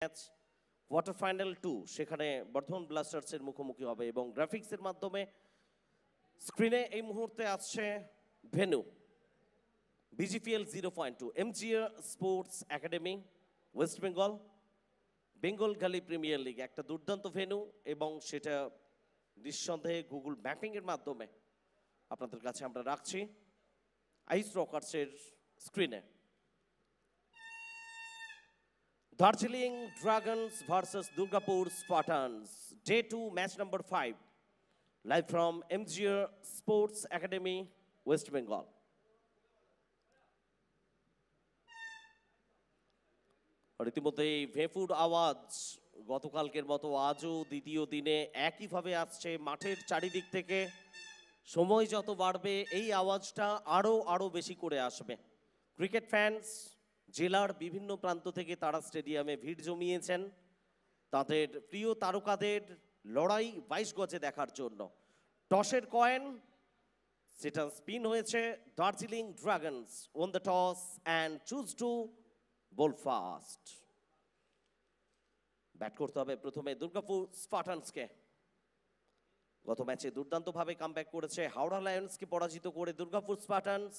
Match quarter final 2 সেখানে বর্ধমান ব্লাস্টার্সের মুখোমুখি হবে এবং গ্রাফিক্সের মাধ্যমে স্ক্রিনে এই মুহূর্তে আসছে venue BGPL 0.2 MGR sports academy West Bengal Bengal গালি প্রিমিয়ার লিগ একটা দুর্দান্ত ভেন্যু এবং সেটা নিঃসন্দেহে গুগল ম্যাপিংয়ের মাধ্যমে আপনাদের কাছে আমরা রাখছি আইস রকার্সের স্ক্রিনে। Darjeeling Dragons versus Durgapur Spartans, Day 2, match number 5, live from MGR Sports Academy, West Bengal. রীতিমতো এই ভেঁপুর আওয়াজ গতকালকের মতো আজও দ্বিতীয় দিনে একইভাবে আসছে মাঠের চারিদিক থেকে। সময় যত বাড়বে এই আওয়াজটা আরও বেশি করে আসবে। ক্রিকেট ফ্যান্স জেলার বিভিন্ন প্রান্ত থেকে তারা স্টেডিয়ামে ভিড় জমিয়েছেন তাদের প্রিয় তারকাদের লড়াই 22 গজে দেখার জন্য। টসের কয়েন সেটা স্পিন হয়েছে। Darjeeling dragons won the toss and choose to bowl first. Bat করতে হবে প্রথমে দুর্গাপুর স্পার্টানসকে। গত ম্যাচে দুর্দান্তভাবে কামব্যাক করেছে হাওড়া লায়ন্সকে পরাজিত করে দুর্গাপুর স্পার্টানস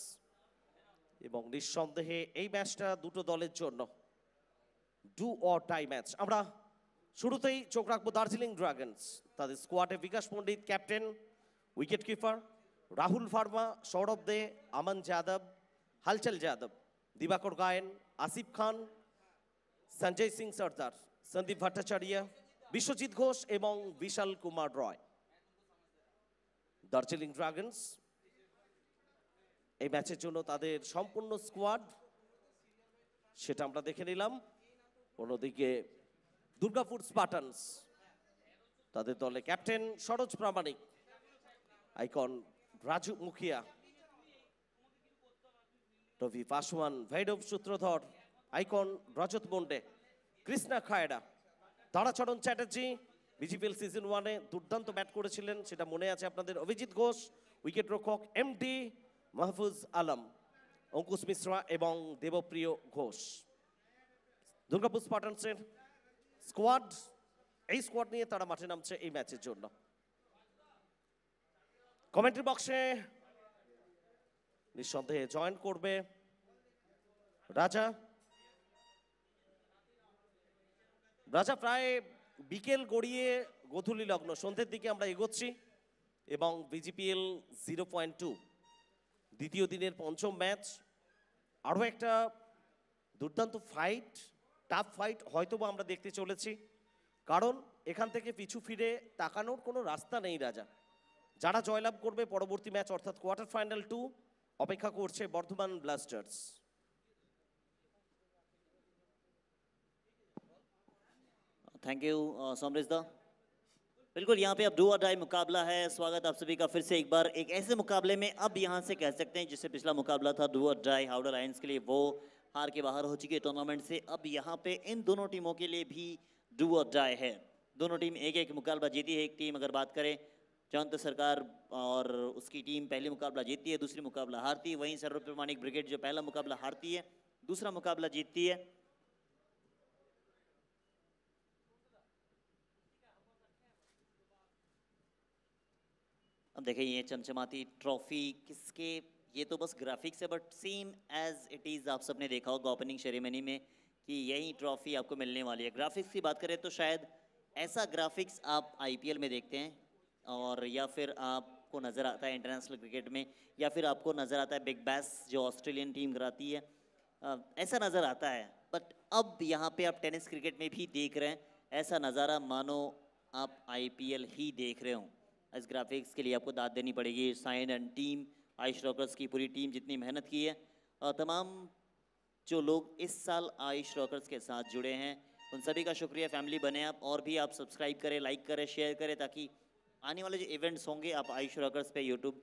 এবং নিঃসন্দেহে এই ম্যাচটা দুটো দলের জন্য ডু অর টাই ম্যাচ। আমরা শুরুতেই চোখ রাখবো দার্জিলিং ড্রাগনস। তাদের স্কোয়াডে Bikash Pandit captain, wicket keeper Rahul Verma, Sourav Dey, Aman Yadav, Halchal Yadav, Dibakar Gayen, Asif Khan, Sanjay Singh Sardar, Sandeep Bhattacharya, Biswajit Ghosh এবং বিশাল কুমার রয়। দার্জিলিং ড্রাগনস এই ম্যাচের জন্য তাদের সম্পূর্ণ স্কোয়াড সেটা আমরা দেখে নিলাম। অন্যদিকে দুর্গাপুর স্পার্টানস তাদের দলে ক্যাপ্টেন সরোজ প্রামাণিক, আইকন রাজু মুখিয়া, রবি পাসওয়ান, ভৈরব সূত্রধর, আইকন রজত মুন্ডে, কৃষ্ণা খায়রা, তারাচরণ চ্যাটার্জি BGPL সিজন 1-এ দুর্দান্ত ব্যাট করেছিলেন সেটা মনে আছে আপনাদের। অভিজিৎ ঘোষ উইকেট রক্ষক, MD মাহফুজ আলম, অঙ্কুশ মিশ্রা এবং দেবপ্রিয় ঘোষ। দুর্গাপুর স্পার্টানসের স্কোয়াড, এই স্কোয়াড নিয়ে তারা মাঠে নামছে এই ম্যাচের জন্য। কমেন্ট্রি বক্সে নিঃসন্দেহে জয়েন করবে রাজা। রাজা প্রায় বিকেল গড়িয়ে গোধূলি লগ্ন সন্ধ্যের দিকে আমরা এগোচ্ছি এবং BGPL 0.2 দ্বিতীয় দিনের পঞ্চম ম্যাচ। আরও একটা দুর্দান্ত ফাইট, টাফ ফাইট হয়তোবা আমরা দেখতে চলেছি, কারণ এখান থেকে পিছু ফিরে তাকানোর কোনো রাস্তা নেই রাজা। যারা জয়লাভ করবে পরবর্তী ম্যাচ অর্থাৎ কোয়ার্টার ফাইনাল 2 অপেক্ষা করছে বর্ধমান ব্লাস্টার্স। थैंक यू सोमरेश दा। बिल्कुल यहाँ पे अब डू और डाई मुकाबला है। स्वागत आप सभी का फिर से एक बार एक ऐसे मुकाबले में। अब यहाँ से कह सकते हैं जिससे पिछला मुकाबला था डू और डाई हावड़ा लायंस के लिए, वो हार के बाहर हो चुकी है टूर्नामेंट से। अब यहाँ पे इन दोनों टीमों के लिए भी डू और डाई है। दोनों टीम एक एक मुकाबला जीती है। एक टीम अगर बात करें जयंत सरकार और उसकी टीम पहली मुकाबला जीतती है, दूसरी मुकाबला हारती है। वहीं सरोज प्रामाणिक ब्रिगेड जो पहला मुकाबला हारती है, दूसरा मुकाबला जीतती है। अब देखिए ये चमचमाती ट्रॉफी किसके, ये तो बस ग्राफिक्स है but same as it is आप सबने देखा होगा ओपनिंग सेरेमनी में कि यही ट्रॉफी आपको मिलने वाली है। ग्राफिक्स की बात करें तो शायद ऐसा ग्राफिक्स आप IPL में देखते हैं और या फिर आपको नज़र आता है इंटरनेशनल क्रिकेट में, या फिर आपको नज़र आता है बिग बैश जो ऑस्ट्रेलियन टीम कराती है, ऐसा नज़र आता है। बट अब यहाँ पे आप टेनिस क्रिकेट में भी देख रहे हैं ऐसा नज़ारा मानो आप IPL ही देख रहे हों। इस ग्राफिक्स के लिए आपको दाद देनी पड़ेगी Sayan and team, Ayush rockers की पूरी टीम जितनी मेहनत की है, और तमाम जो लोग इस साल आयुष रॉकर्स के साथ जुड़े हैं उन सभी का शुक्रिया। फैमिली बने आप, और भी आप सब्सक्राइब करें, लाइक करें, शेयर करें, ताकि आने वाले जो इवेंट्स होंगे आप आयुष रॉकर्स पे यूट्यूब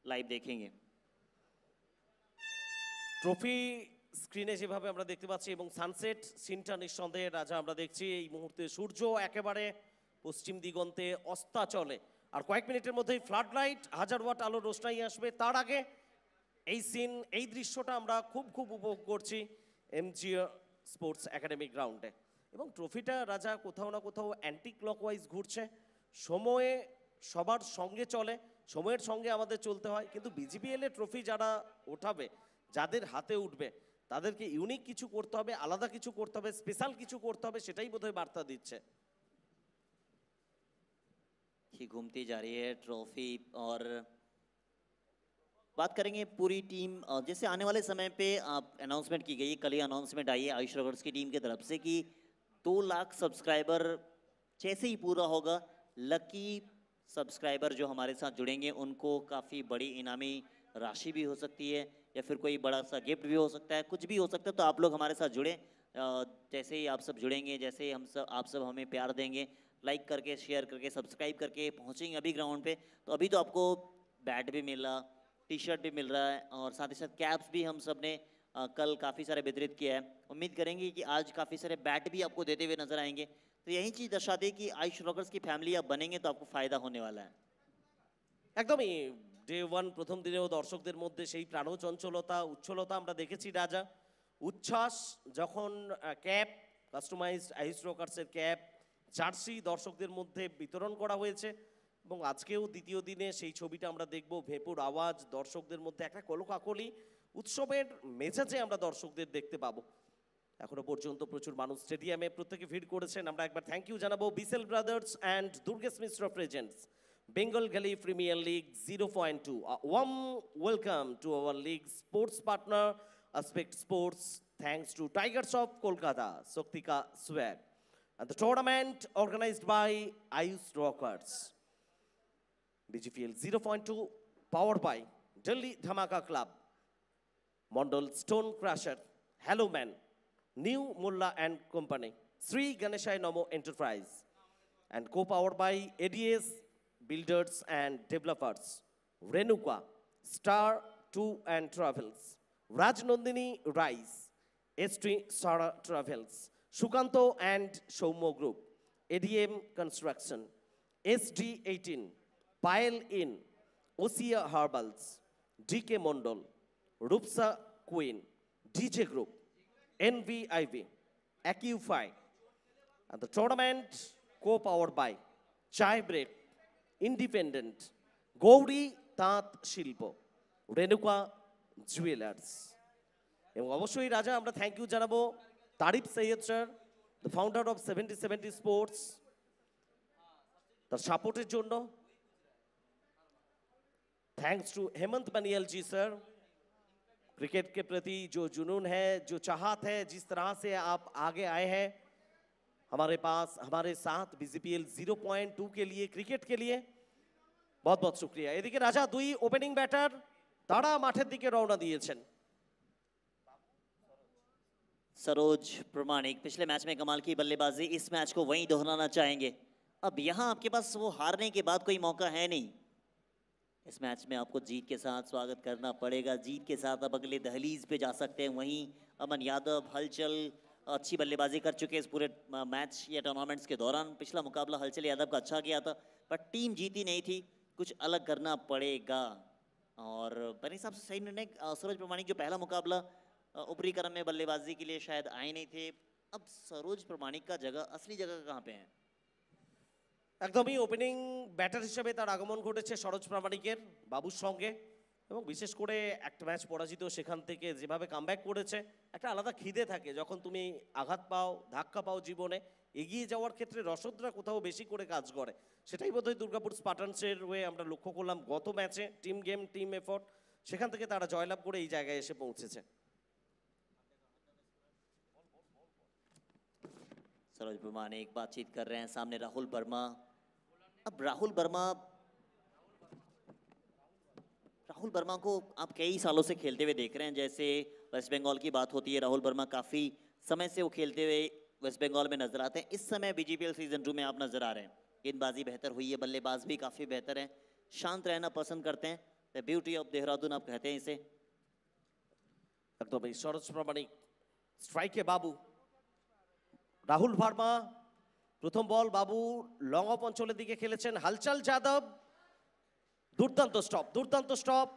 लाइव देखेंगे। ট্রফি স্ক্রিনে যেভাবে আমরা দেখতে পাচ্ছি এবং সানসেট সিনটা নিঃসন্দেহে রাজা আমরা দেখছি এই মুহূর্তে সূর্য একেবারে পশ্চিম দিগন্তে অস্তাচলে। আর কয়েক মিনিটের মধ্যেই ফ্লাড লাইট 1000 ওয়াট আলো রোশনাই আসবে। তার আগে এই সিন, এই দৃশ্যটা আমরা খুব উপভোগ করছি MGR স্পোর্টস একাডেমি গ্রাউন্ডে। এবং ট্রফিটা রাজা কোথাও না কোথাও অ্যান্টি ক্লকওয়াইজ ঘুরছে, সময়ে সবার সঙ্গে চলে, সময়ের সঙ্গে আমাদের চলতে হয়, কিন্তু বিজিবিএল এর ট্রফি যারা ওঠাবে, যাদের হাতে উঠবে, তাদেরকে ইউনিক কিছু করতে হবে, আলাদা কিছু করতে হবে, স্পেশাল কিছু করতে হবে, সেটাই বোধহয় বার্তা দিচ্ছে। ही घूमती जा रही है ट्रॉफी। और बात करेंगे पूरी टीम, जैसे आने वाले समय पे आप अनाउंसमेंट की गई, कल ही अनाउंसमेंट आई है आयुष रॉकर्स की टीम की तरफ से कि 2 लाख सब्सक्राइबर जैसे ही पूरा होगा, लकी सब्सक्राइबर जो हमारे साथ जुड़ेंगे उनको काफ़ी बड़ी इनामी राशि भी हो सकती है, या फिर कोई बड़ा सा गिफ्ट भी हो सकता है, कुछ भी हो सकता है। तो आप लोग हमारे साथ जुड़ें, जैसे ही आप सब जुड़ेंगे, जैसे ही आप सब हमें प्यार देंगे, लाइक करके, शेयर करके, सब्सक्राइब करके पहुंचेंगे अभी ग्राउंड पे, तो अभी तो आपको बैट भी मिल रहा, टी शर्ट भी मिल रहा है, और साथ ही साथ कैप्स भी हम सब ने कल काफ़ी सारे वितरित किया है। उम्मीद करेंगे कि आज काफ़ी सारे बैट भी आपको देते हुए नजर आएंगे। तो यही चीज़ दर्शाती है कि आयुष रॉकर्स की फैमिली आप बनेंगे तो आपको फ़ायदा होने वाला है। একদমই ডে ওয়ান প্রথম দিনেও দর্শকদের মধ্যে সেই প্রাণচঞ্চলতা, উচ্ছলতা আমরা দেখেছি রাজা। উচ্ছ্বাস যখন ক্যাপ, কাস্টমাইজড আইস রকার্সের ক্যাপ, জার্সি দর্শকদের মধ্যে বিতরণ করা হয়েছে, এবং আজকেও দ্বিতীয় দিনে সেই ছবিটা আমরা দেখব। ভেপুর আওয়াজ, দর্শকদের মধ্যে একটা কলকাকলি, উৎসবের মেজাজে আমরা দর্শকদের দেখতে পাবো। এখনো পর্যন্ত প্রচুর মানুষ স্টেডিয়ামে প্রত্যেকে ভিড় করেছেন। আমরা একবার থ্যাংক ইউ জানাবো Bisel brothers and Durgesh Mishra presents Bengal Gully Premier League 0.2. A warm welcome to our league sports partner, Aspect Sports, thanks to Tigers of Kolkata, Soktika Swag, and the tournament organized by Ayush Rockers. BGPL 0.2, powered by Delhi Dhamaka Club, Mondal Stone Crusher, Hello Man, New Mulla and Company, Sri Ganeshai Nomo Enterprise, and co-powered by ADS Builders and Developers, Renuka, Star 2 and Travels, Rajnandini Rice, ST Sara Travels, Shukanto and Shoumo Group, ADM Construction, SD18, Pile Inn, Osia Herbals, DK Mondol, Rupsa Queen, DJ Group, NVIV, AccuFi, and the tournament co-powered by Chai Break, independent, Gouri তাঁত শিল্প, Renuka jewellers, এবং অবশ্যই রাজা আমরা thank you জানাবো Tarif Syed sir, the founder of 7070 sports, তার সাপোর্টের জন্য। Thanks to Hemant Baniyal ji sir, cricket के प्रति जो जुनून है, जो चाहत है, जिस तरह से आप आगे आए हैं हमारे पास, हमारे साथ बीजीपीएल 0.2 के लिए, क्रिकेट के लिए बहुत बहुत शुक्रिया। এদিকে রাজা দুই ওপেনিং ব্যাটার তারা মাঠের দিকে রওনা দিয়েছেন। सरोज प्रमाणिक पिछले मैच में कमाल की बल्लेबाजी, इस मैच को वहीं दोहराना चाहेंगे। अब यहाँ आपके पास वो हारने के बाद कोई मौका है नहीं, इस मैच में आपको जीत के साथ स्वागत करना पड़ेगा। जीत के साथ अब अगले दहलीज पे जा सकते हैं। वहीं अमन यादव, हलचल अच्छी बल्लेबाजी कर चुके हैं इस पूरे मैच या टूर्नामेंट्स के दौरान। पिछला मुकाबला हलचल यादव का अच्छा गया था, पर टीम जीती नहीं थी, कुछ अलग करना पड़ेगा। और मेरे हिसाब से सही निर्णय, सरोज प्रमाणिक जो पहला मुकाबला ऊपरी क्रम में बल्लेबाजी के लिए शायद आए नहीं थे, अब सरोज प्रमाणिक का जगह, असली जगह कहाँ पे है? একদমই ওপেনিং ব্যাটার হিসেবে তার আগমন ঘটেছে সরোজ প্রামাণিকের বাবুর সঙ্গে, এবং বিশেষ করে একটা ম্যাচ পরাজিত সেখান থেকে যেভাবে কামব্যাক করেছে, একটা আলাদা খিদে থাকে যখন তুমি আঘাত পাও, ধাক্কা পাও জীবনে, এগিয়ে যাওয়ার ক্ষেত্রে রসদরা কোথাও বেশি করে কাজ করে। সেটাই বোধহয় দুর্গাপুর স্পার্টানসের হয়ে আমরা লক্ষ্য করলাম গত ম্যাচে। টিম গেম, টিম এফোর্ট, সেখান থেকে তারা জয়লাভ করে এই জায়গায় এসে পৌঁছেছে। सरोज प्रमाणिक बातचीत कर रहे हैं, सामने राहुल वर्मा। अब राहुल वर्मा को आप कई सालों से खेलते हुए देख रहे हैं। जैसे वेस्ट बंगाल की बात होती है, राहुल वर्मा काफ़ी समय से वो खेलते हुए वेस्ट बंगाल में नजर आते हैं। इस समय बीजीपीएल सीजन 2 में आप नजर आ रहे हैं, गेंदबाजी बेहतर हुई है, बल्लेबाज भी काफ़ी बेहतर है, शांत रहना पसंद करते हैं। द ब्यूटी ऑफ देहरादून आप कहते हैं इसे। একদম এই সরোজ প্রামাণিক স্ট্রাইকে বাবু, রাহুল ভার্মা প্রথম বল, বাবু লং অফ অঞ্চলের দিকে খেলেছেন। হালচাল যাদব, দুর্দান্ত স্টপ, দুর্দান্ত স্টপ,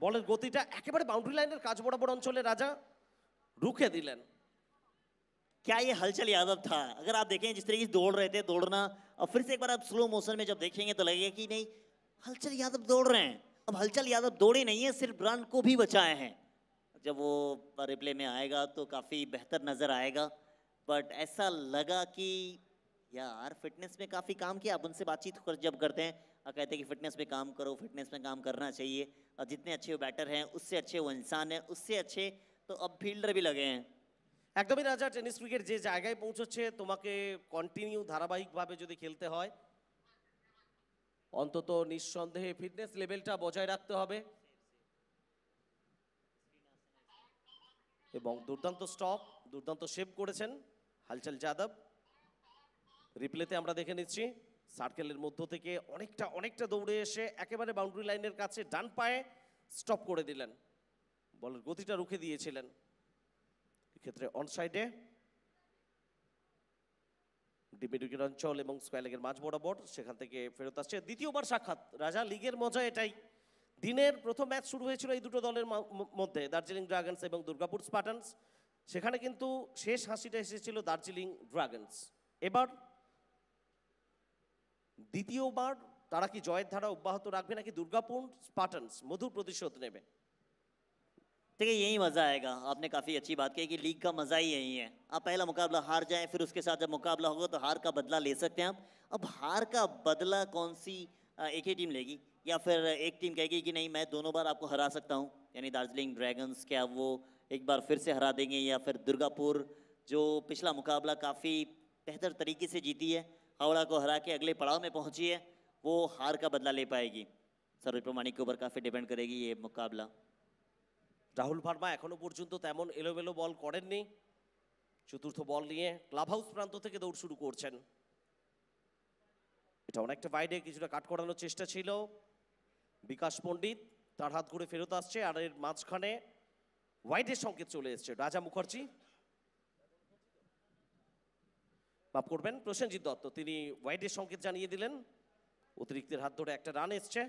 বলের গতিটা একেবারে বাউন্ডারি লাইনের কাজ বরাবর অঞ্চলে রাজা রুখে দিলেন। क्या ये हलचल यादव था? अगर आप देखें जिस तरीके से दौड़ रहे थे, दौड़ना, और फिर से एक बार आप स्लो मोशन में जब देखेंगे तो लगेगा कि नहीं, हलचल यादव दौड़ रहे हैं। अब हलचल यादव दौड़े नहीं है, सिर्फ रन को भी बचाए हैं। जब वो रिप्ले में आएगा तो काफ़ी बेहतर नज़र आएगा, बट ऐसा लगा कि यार फिटनेस में काफ़ी काम किया। आप उनसे बातचीत जब करते हैं और कहते हैं कि फिटनेस पे काम करो, फिटनेस में काम करना चाहिए, और जितने अच्छे वो बैटर हैं उससे अच्छे वो इंसान हैं, उससे अच्छे तो अब फील्डर भी लगे हैं। একদমই রাজা, টেনিস ক্রিকেট যে জায়গায় পৌঁছচ্ছে, তোমাকে কন্টিনিউ ধারাবাহিকভাবে যদি খেলতে হয়, অন্তত নিঃসন্দেহে ফিটনেস লেভেলটা বজায় রাখতে হবে। এবং দুর্দান্ত স্টপ, দুর্দান্ত সেভ করেছেন হালচল যাদব। রিপ্লেতে আমরা দেখে নিচ্ছি, সার্কেলের মধ্য থেকে অনেকটা অনেকটা দৌড়ে এসে একেবারে বাউন্ডারি লাইনের কাছে ডান পায়ে স্টপ করে দিলেন, বলের গতিটা রুখে দিয়েছিলেন। এক্ষেত্রে অনসাইডে ডিমিডুকের অঞ্চল এবং স্কয়ার লেগের মাঝ বরাবর, সেখান থেকে ফেরত আসছে দ্বিতীয়বার সাক্ষাৎ। রাজা, লিগের মজা এটাই, দিনের প্রথম ম্যাচ শুরু হয়েছিল এই দুটো দলের মধ্যে, দার্জিলিং ড্রাগনস এবং দুর্গাপুর স্পার্টানস। সেখানে কিন্তু শেষ হাসিটা এসেছিল দার্জিলিং ড্রাগনস। এবার দ্বিতীয়বার তারা কি জয়ের ধারা অব্যাহত রাখবে, নাকি দুর্গাপুর স্পার্টানস মধুর প্রতিশোধ নেবে? देखिए यही मज़ा आएगा। आपने काफ़ी अच्छी बात कही कि लीग का मज़ा ही यही है। आप पहला मुकाबला हार जाएं, फिर उसके साथ जब मुकाबला होगा तो हार का बदला ले सकते हैं आप। अब हार का बदला कौन सी एक ही टीम लेगी, या फिर एक टीम कहेगी कि नहीं मैं दोनों बार आपको हरा सकता हूँ, यानी दार्जिलिंग ड्रैगन्स क्या वो एक बार फिर से हरा देंगे, या फिर दुर्गापुर जो पिछला मुकाबला काफ़ी बेहतर तरीके से जीती है, हावड़ा को हरा के अगले पड़ाव में पहुँची है, वो हार का बदला ले पाएगी। सरोज प्रमाणिक के ऊपर काफ़ी डिपेंड करेगी ये मुकाबला। রাহুল ভার্মা এখনো পর্যন্ত তেমন এলোমেলো বল করেননি। চতুর্থ বল নিয়ে ক্লাব হাউস প্রান্ত থেকে দৌড় শুরু করছেন। এটা অনেকটা বাইরে, কিছুটা কাট করানোর চেষ্টা ছিল বিকাশ পণ্ডিত, তার হাত ঘুরে ফেরত আসছে, আর এর মাঝখানে ওয়াইডের সংকেত চলে এসছে। রাজা মুখার্জি, মাফ করবেন, প্রসেনজিৎ দত্ত, তিনি ওয়াইডের সংকেত জানিয়ে দিলেন। অতিরিক্তের হাত ধরে একটা রান এসছে।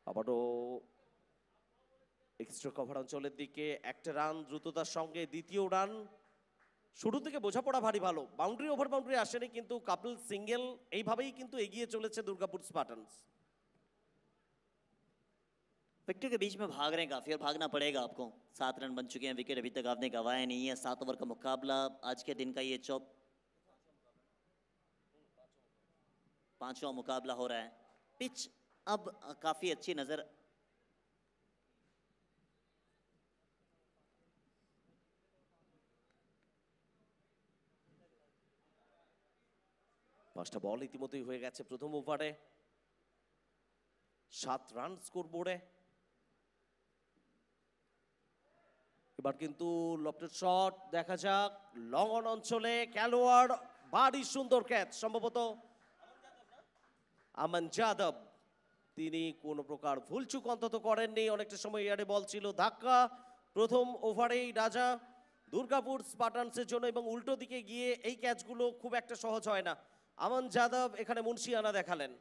আবারও এক্সট্রা কভার অঞ্চলের দিকে একটা রান দ্রুততার সঙ্গে, দ্বিতীয় রান। শুরু থেকে বোঝাপড়া ভারী ভালো, বাউন্ডারি ওভার বাউন্ডারি আসেনি, কিন্তু কাপল সিঙ্গেল এইভাবেই কিন্তু এগিয়ে চলেছে দুর্গাপুর স্পার্টানস। विकेट के बीच में भाग रहे हैं काफ़ी, और भागना पड़ेगा आपको। 7 रन बन चुके हैं, विकेट अभी तक आपने गंवाया नहीं है। 7 ओवर का मुकाबला, आज के दिन का ये 5वां मुकाबला हो रहा है। पिच अब काफ़ी अच्छी नज़र, পাঁচটা বল ইতিমধ্যেই হয়ে গেছে প্রথম ওভারে, 7 রান স্কোর বোর্ডে। এবার কিন্তু লফটেড শট দেখা যাক, লং অন অঞ্চলে খেলোয়াড়, ভারী সুন্দর ক্যাচ, সম্ভবত আমান যাদব। তিনি কোনো প্রকার ভুলচুক অন্তত করেননি। অনেকটা সময় এয়ারে বল ছিল, ধাক্কা প্রথম ওভারেই রাজা দুর্গাপুর স্পার্টানসের জন্য, এবং উল্টো দিকে গিয়ে এই ক্যাচগুলো খুব একটা সহজ হয় না। আমান যাদব এখানে মুন্সিয়ানা দেখালেন।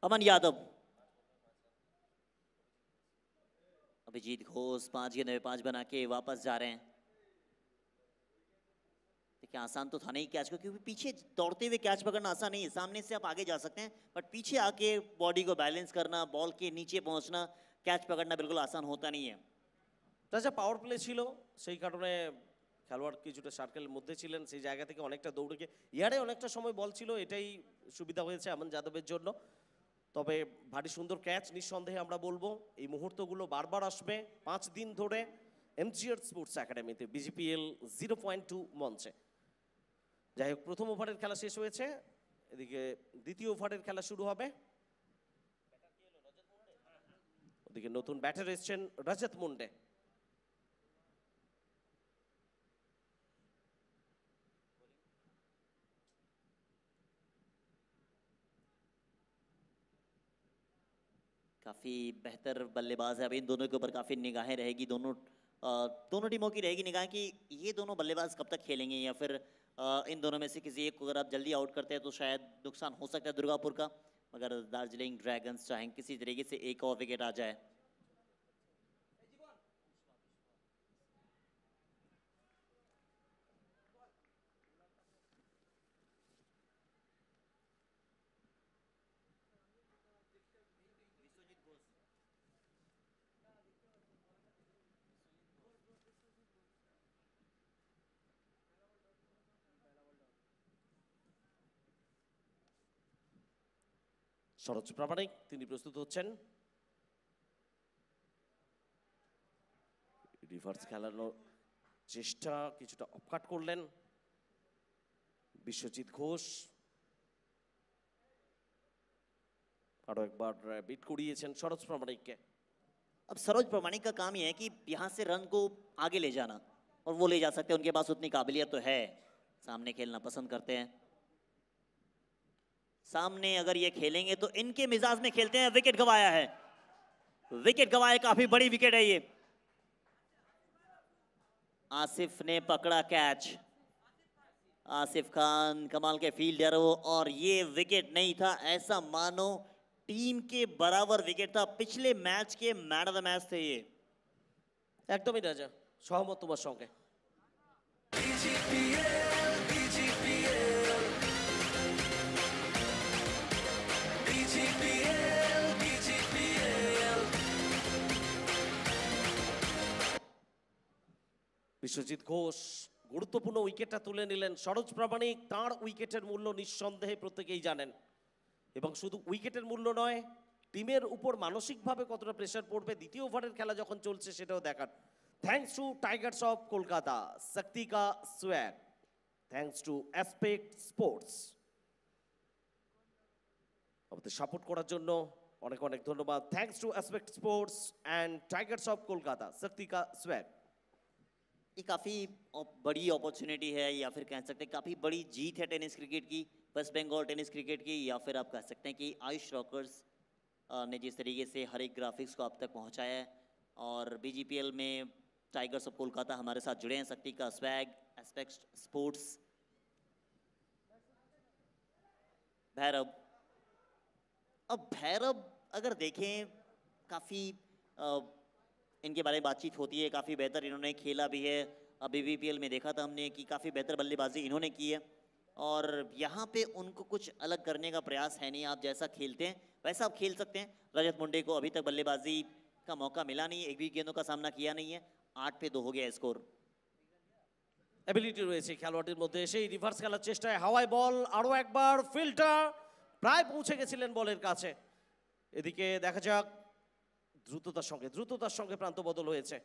अमन यादव, अभिजीत घोष 5 गेंद में 5 बना के वापस जा रहे हैं। देखिए आसान तो था नहीं कैच को, क्योंकि पीछे दौड़ते हुए कैच पकड़ना आसान नहीं है। सामने से आप आगे जा सकते हैं, बट पीछे आके बॉडी को बैलेंस करना, बॉल के नीचे पहुंचना, कैच पकड़ना बिल्कुल आसान होता नहीं है। রাজা পাওয়ার প্লে ছিল, সেই কারণে খেলোয়াড় কিছুটা সার্কেলের মধ্যে ছিলেন, সেই জায়গা থেকে অনেকটা দৌড়ে গিয়ে ইয়ারে অনেকটা সময় বল ছিল, এটাই সুবিধা হয়েছে আমান যাদবের জন্য। তবে ভারী সুন্দর ক্যাচ নিঃসন্দেহে আমরা বলবো। এই মুহূর্তগুলো বারবার আসবে 5 দিন ধরে এমজিআর স্পোর্টস একাডেমিতে, বিজিপিএল 0.2 মঞ্চে। যাই হোক, প্রথম ওভারের খেলা শেষ হয়েছে, এদিকে দ্বিতীয় ওভারের খেলা শুরু হবে। ওদিকে নতুন ব্যাটার এসছেন রজত মুন্ডে। काफ़ी बेहतर बल्लेबाज है, अब इन दोनों के ऊपर काफ़ी निगाहें रहेगी। दोनों दोनों टीमों की रहेगी निगाह कि ये दोनों बल्लेबाज कब तक खेलेंगे, या फिर इन दोनों में से किसी एक को अगर आप जल्दी आउट करते हैं तो शायद नुकसान हो सकता है दुर्गापुर का, मगर दार्जिलिंग ड्रैगन्स चाहेंगे किसी तरीके से एक और विकेट आ जाए। সরোজ প্রামাণিক তিনি প্রস্তুত হচ্ছেন রিভার্স খেলানোর চেষ্টা কিছুটা অফকাট করলেন বিশ্বজিৎ ঘোষ, আরো একবার বিট করিয়েছেন সরোজ প্রামাণিককে। अब सरोज प्रमाणिक का काम यह है कि यहाँ से रन को आगे ले जाना, और वो ले जा सकते हैं, उनके पास उतनी काबिलियत तो है, सामने खेलना पसंद करते हैं। सामने अगर ये खेलेंगे तो इनके मिजाज में खेलते हैं। विकेट गवाया है, विकेट गवाया, काफी बड़ी विकेट है ये। आसिफ ने पकड़ा कैच, आसिफ खान कमाल के फील्डर हो, और ये विकेट नहीं था, ऐसा मानो टीम के बराबर विकेट था। पिछले मैच के मैन ऑफ द मैच थे ये। একদমই রাজা, সহমত তোমার সঙ্গে। বিশ্বজিৎ ঘোষ গুরুত্বপূর্ণ উইকেটটা তুলে নিলেন। সরোজ প্রামাণিক তার উইকেটের মূল্য নিঃসন্দেহে প্রত্যেকেই জানেন, এবং শুধু উইকেটের মূল্য নয়, টিমের উপর মানসিকভাবে কতটা প্রেশার পড়বে দ্বিতীয় ওভারের খেলা যখন চলছে সেটাও দেখার। Thanks to Tigers of Kolkata, Shakti কা swag, thanks to Aspect Sports. আমাদের সাপোর্ট করার জন্য অনেক অনেক ধন্যবাদ। Thanks to Aspect Sports and Tigers of Kolkata, Shakti কা সোয়াগ। ये काफ़ी बड़ी अपॉर्चुनिटी है, या फिर कह सकते हैं काफ़ी बड़ी जीत है टेनिस क्रिकेट की, वेस्ट बंगाल टेनिस क्रिकेट की, या फिर आप कह सकते हैं कि आयुष रॉकर्स ने जिस तरीके से हर एक ग्राफिक्स को आप तक पहुंचाया है, और बीजीपीएल में टाइगर्स ऑफ कोलकाता हमारे साथ जुड़े हैं, शक्ति का स्वैग, एस्पेक्ट स्पोर्ट्स, भैरव। अब भैरव अगर देखें, काफ़ी इनके बारे में बातचीत होती है, काफ़ी बेहतर इन्होंने खेला भी है। अभी बीपीएल में देखा था हमने कि काफ़ी बेहतर बल्लेबाजी इन्होंने की है, और यहाँ पे उनको कुछ अलग करने का प्रयास है नहीं। आप जैसा खेलते हैं वैसा आप खेल सकते हैं। रजत मुंडे को अभी तक बल्लेबाजी का मौका मिला नहीं है, एक भी गेंदों का सामना किया नहीं है। 8-2 हो गया स्कोर। অ্যাবিলিটি রয়েছে খেলোয়াড়ের মধ্যে, সেই রিভার্স খেলার চেষ্টায় হাওয়াই বল, আরো একবার ফিল্টার প্রায় পৌঁছে গেছিলেন বলের কাছে। এদিকে দেখা যাক দ্রুততার সঙ্গে প্রান্ত বদল হয়েছে।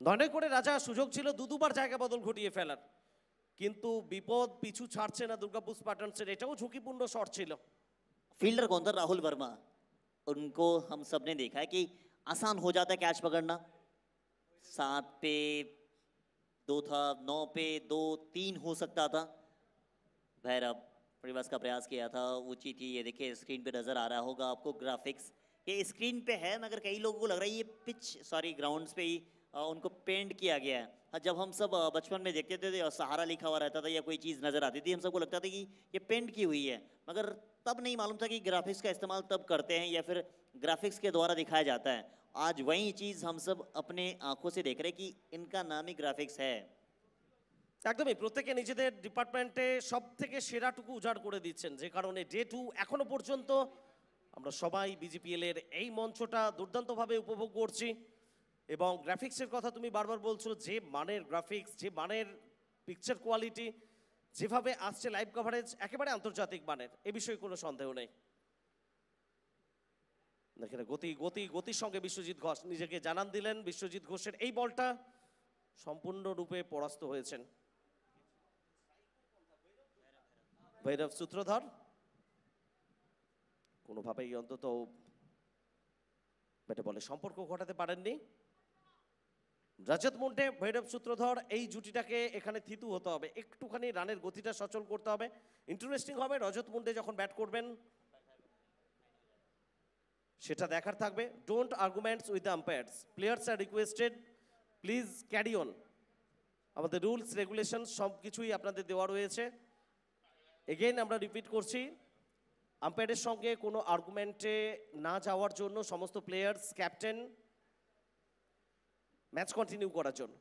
নয় করে রাজা সুযোগ ছিল দুবার জায়গা বদল ঘটিয়ে ফেলার, কিন্তু বিপদ পিছু ছাড়ছে না দুর্গাপুর স্পার্টানসের। এটাও ঝুঁকিপূর্ণ শট ছিল। फील्डर कौन था? राहुल वर्मा। उनको हम सब ने देखा है कि आसान हो जाता है कैच पकड़ना। 7 पे 2 था, 9 पे 2, 3 हो सकता था। भैरव प्रयास का प्रयास किया था, ऊंची थी। ये देखिए स्क्रीन पे नजर आ रहा होगा आपको ग्राफिक्स, ये स्क्रीन पे है, मगर कई लोगों को लग रहा है ये पिच ग्राउंड्स पे ही उनको पेंट किया गया है। जब हम सब बचपन में देखते थे और सहारा लिखा हुआ रहता था या कोई चीज़ नज़र आती थी, हम सबको लगता था कि ये पेंट की हुई है, मगर तब नहीं मालूम था कि ग्राफिक्स का इस्तेमाल तब करते हैं या फिर ग्राफिक्स के द्वारा दिखाया जाता है। आज वही चीज़ हम सब अपने आंखों से देख रहे हैं कि इनका नाम ही ग्राफिक्स है। একদমই প্রত্যেকে নিজেদের ডিপার্টমেন্টে সব থেকে সেরাটুকু উজাড় করে দিচ্ছেন, যে কারণে ডে 2 এখনো পর্যন্ত আমরা সবাই বিজিপিএল এর এই মঞ্চটা দুর্দান্তভাবে উপভোগ করছি। এবং গ্রাফিক্সের কথা তুমি বারবার বলছো, যে মানের গ্রাফিক্স, যে মানের পিকচার কোয়ালিটি, যেভাবে আসছে লাইভ কভারেজ, একেবারে আন্তর্জাতিক মানের, এ বিষয়ে কোনো সন্দেহ নেই। দেখেন গতির সঙ্গে বিশ্বজিৎ ঘোষ নিজেকে জানান দিলেন। বিশ্বজিৎ ঘোষের এই বলটা সম্পূর্ণরূপে পরাস্ত হয়েছেন ভৈরব সূত্রধর। কোনোভাবেই অন্তত ব্যাটে বলে সম্পর্ক ঘটাতে পারেননি রজত মুন্ডে। ভৈরব সূত্রধর এই জুটিটাকে এখানে থিতু হতে হবে, একটুখানি রানের গতিটা সচল করতে হবে। ইন্টারেস্টিং হবে রজত মুন্ডে যখন ব্যাট করবেন, সেটা দেখার থাকবে। Don't arguments with the umpires, players are requested please carry on. আমাদের রুলস রেগুলেশন সব কিছুই আপনাদের দেওয়া রয়েছে। এগেইন আমরা রিপিট করছি, আম্পায়ারের সঙ্গে কোনো আর্গুমেন্টে না যাওয়ার জন্য সমস্ত প্লেয়ার্স, ক্যাপ্টেন ম্যাচ কন্টিনিউ করার জন্য।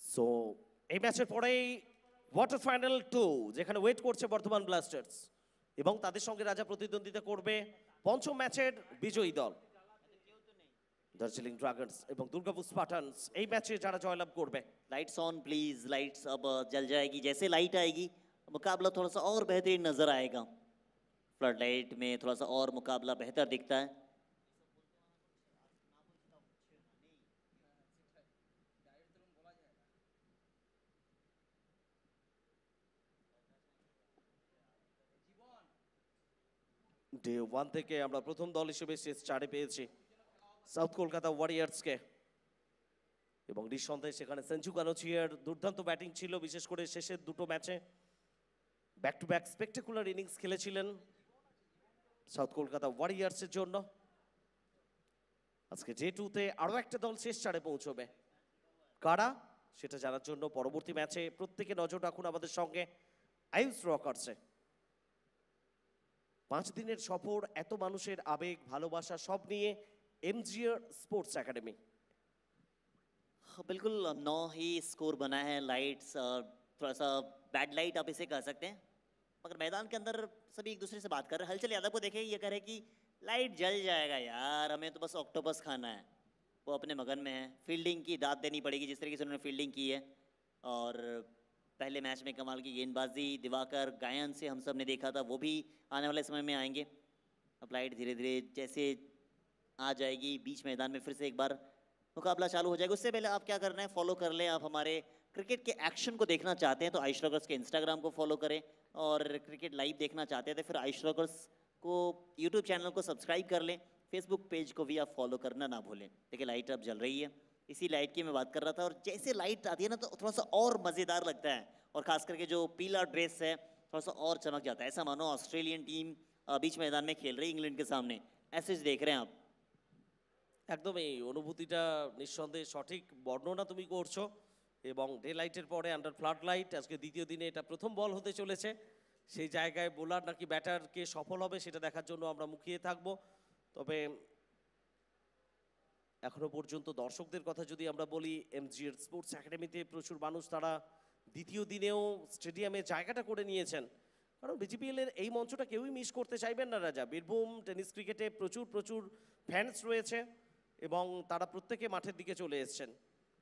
সো এই ম্যাচের পরেই কোয়ার্টার ফাইনাল 2, যেখানে ওয়েট করছে বর্ধমান ব্লাস্টার্স এবং তাদের সঙ্গে রাজা প্রতিদ্বন্দ্বিতা করবে পঞ্চম ম্যাচের বিজয়ী দল দার্জিলিং ড্রাগনস এবং দুর্গাপুর স্পার্টানস। এই ম্যাচে যারা জয়লাভ করবে। लाइट्स ऑन प्लीज, लाइट्स अब जल जाएगी। जैसे लाइट आएगी मुकाबला थोड़ा सा और बेहतरीन नजर आएगा। फ्लड लाइट में थोड़ा सा और मुकाबला बेहतर दिखता है। ডে 1 থেকে আমরা প্রথম দল হিসেবে শেষ 4-এ পেয়েছি সাউথ কলকাতা ওয়ারিয়ার্সকে এবং নিঃসন্দেহে সেখানে সঞ্জু কানোচিয়ার দুর্দান্ত ব্যাটিং ছিল, বিশেষ করে শেষের দুটো ম্যাচে back to back spectacular innings খেলেছিলেন সাউথ কলকাতা ওয়ারিয়ার্সের জন্য। আজকে ডে 2-তে আরও একটা দল শেষ 4-এ পৌঁছবে, কারা সেটা জানার জন্য পরবর্তী ম্যাচে প্রত্যেকে নজর রাখুন আমাদের সঙ্গে আইউস রকার্সে। 5 দিনের সফর, এত মানুষের আবেগ ভালোবাসা সব নিয়ে এমজিআর স্পোর্টস একাডেমি। हाँ, बिल्कुल 9 ही स्कोर बना है। लाइट्स थोड़ा सा बैड लाइट आप इसे कह सकते हैं, मगर मैदान के अंदर सभी एक दूसरे से बात कर रहे हैं। हलचल यादव को देखे ये कह रहे कि लाइट जल जाएगा यार, हमें तो बस ऑक्टोपस खाना है। वो अपने मगन में है। फील्डिंग की दाद देनी पड़ेगी जिस तरीके से उन्होंने फील्डिंग की है, और पहले मैच में कमाल की गेंदबाजी दिवाकर गायन से हम सब ने देखा था, वो भी आने वाले समय में आएंगे। अब लाइट धीरे धीरे जैसे आ जाएगी बीच मैदान में, फिर से एक बार मुकाबला चालू हो जाएगा। उससे पहले आप क्या करना है, फॉलो कर लें। आप हमारे क्रिकेट के एक्शन को देखना चाहते हैं तो आयुष रॉकर्स के इंस्टाग्राम को फॉलो करें, और क्रिकेट लाइव देखना चाहते हैं तो फिर आयुष रॉकर्स को यूट्यूब चैनल को सब्सक्राइब कर लें। फेसबुक पेज को भी आप फॉलो करना ना भूलें। देखिए लाइट अब जल रही है, इसी लाइट की मैं बात कर रहा था। और जैसे लाइट आती है ना तो थोड़ा सा और मज़ेदार लगता है, और खास करके जो पीला ड्रेस है थोड़ा सा और चमक जाता है। ऐसा मानो ऑस्ट्रेलियन टीम बीच मैदान में खेल रही इंग्लैंड के सामने, ऐसे देख रहे हैं आप। একদম এই অনুভূতিটা নিঃসন্দেহে সঠিক বর্ণনা তুমি করছো। এবং ডে লাইটের পরে আন্ডার ফ্লাড লাইট, আজকে দ্বিতীয় দিনে এটা প্রথম বল হতে চলেছে। সেই জায়গায় বোলার নাকি ব্যাটারকে সফল হবে সেটা দেখার জন্য আমরা মুখিয়ে থাকব। তবে এখনো পর্যন্ত দর্শকদের কথা যদি আমরা বলি, এমজিআর স্পোর্টস একাডেমিতে প্রচুর মানুষ, তারা দ্বিতীয় দিনেও স্টেডিয়ামে জায়গাটা করে নিয়েছেন। কারণ বিজিপিএল এর এই মঞ্চটা কেউই মিস করতে চাইবেন না রাজা। বীরভূম টেনিস ক্রিকেটে প্রচুর প্রচুর ফ্যান্স রয়েছে এবং তারা প্রত্যেকে মাঠের দিকে চলে এসেছেন,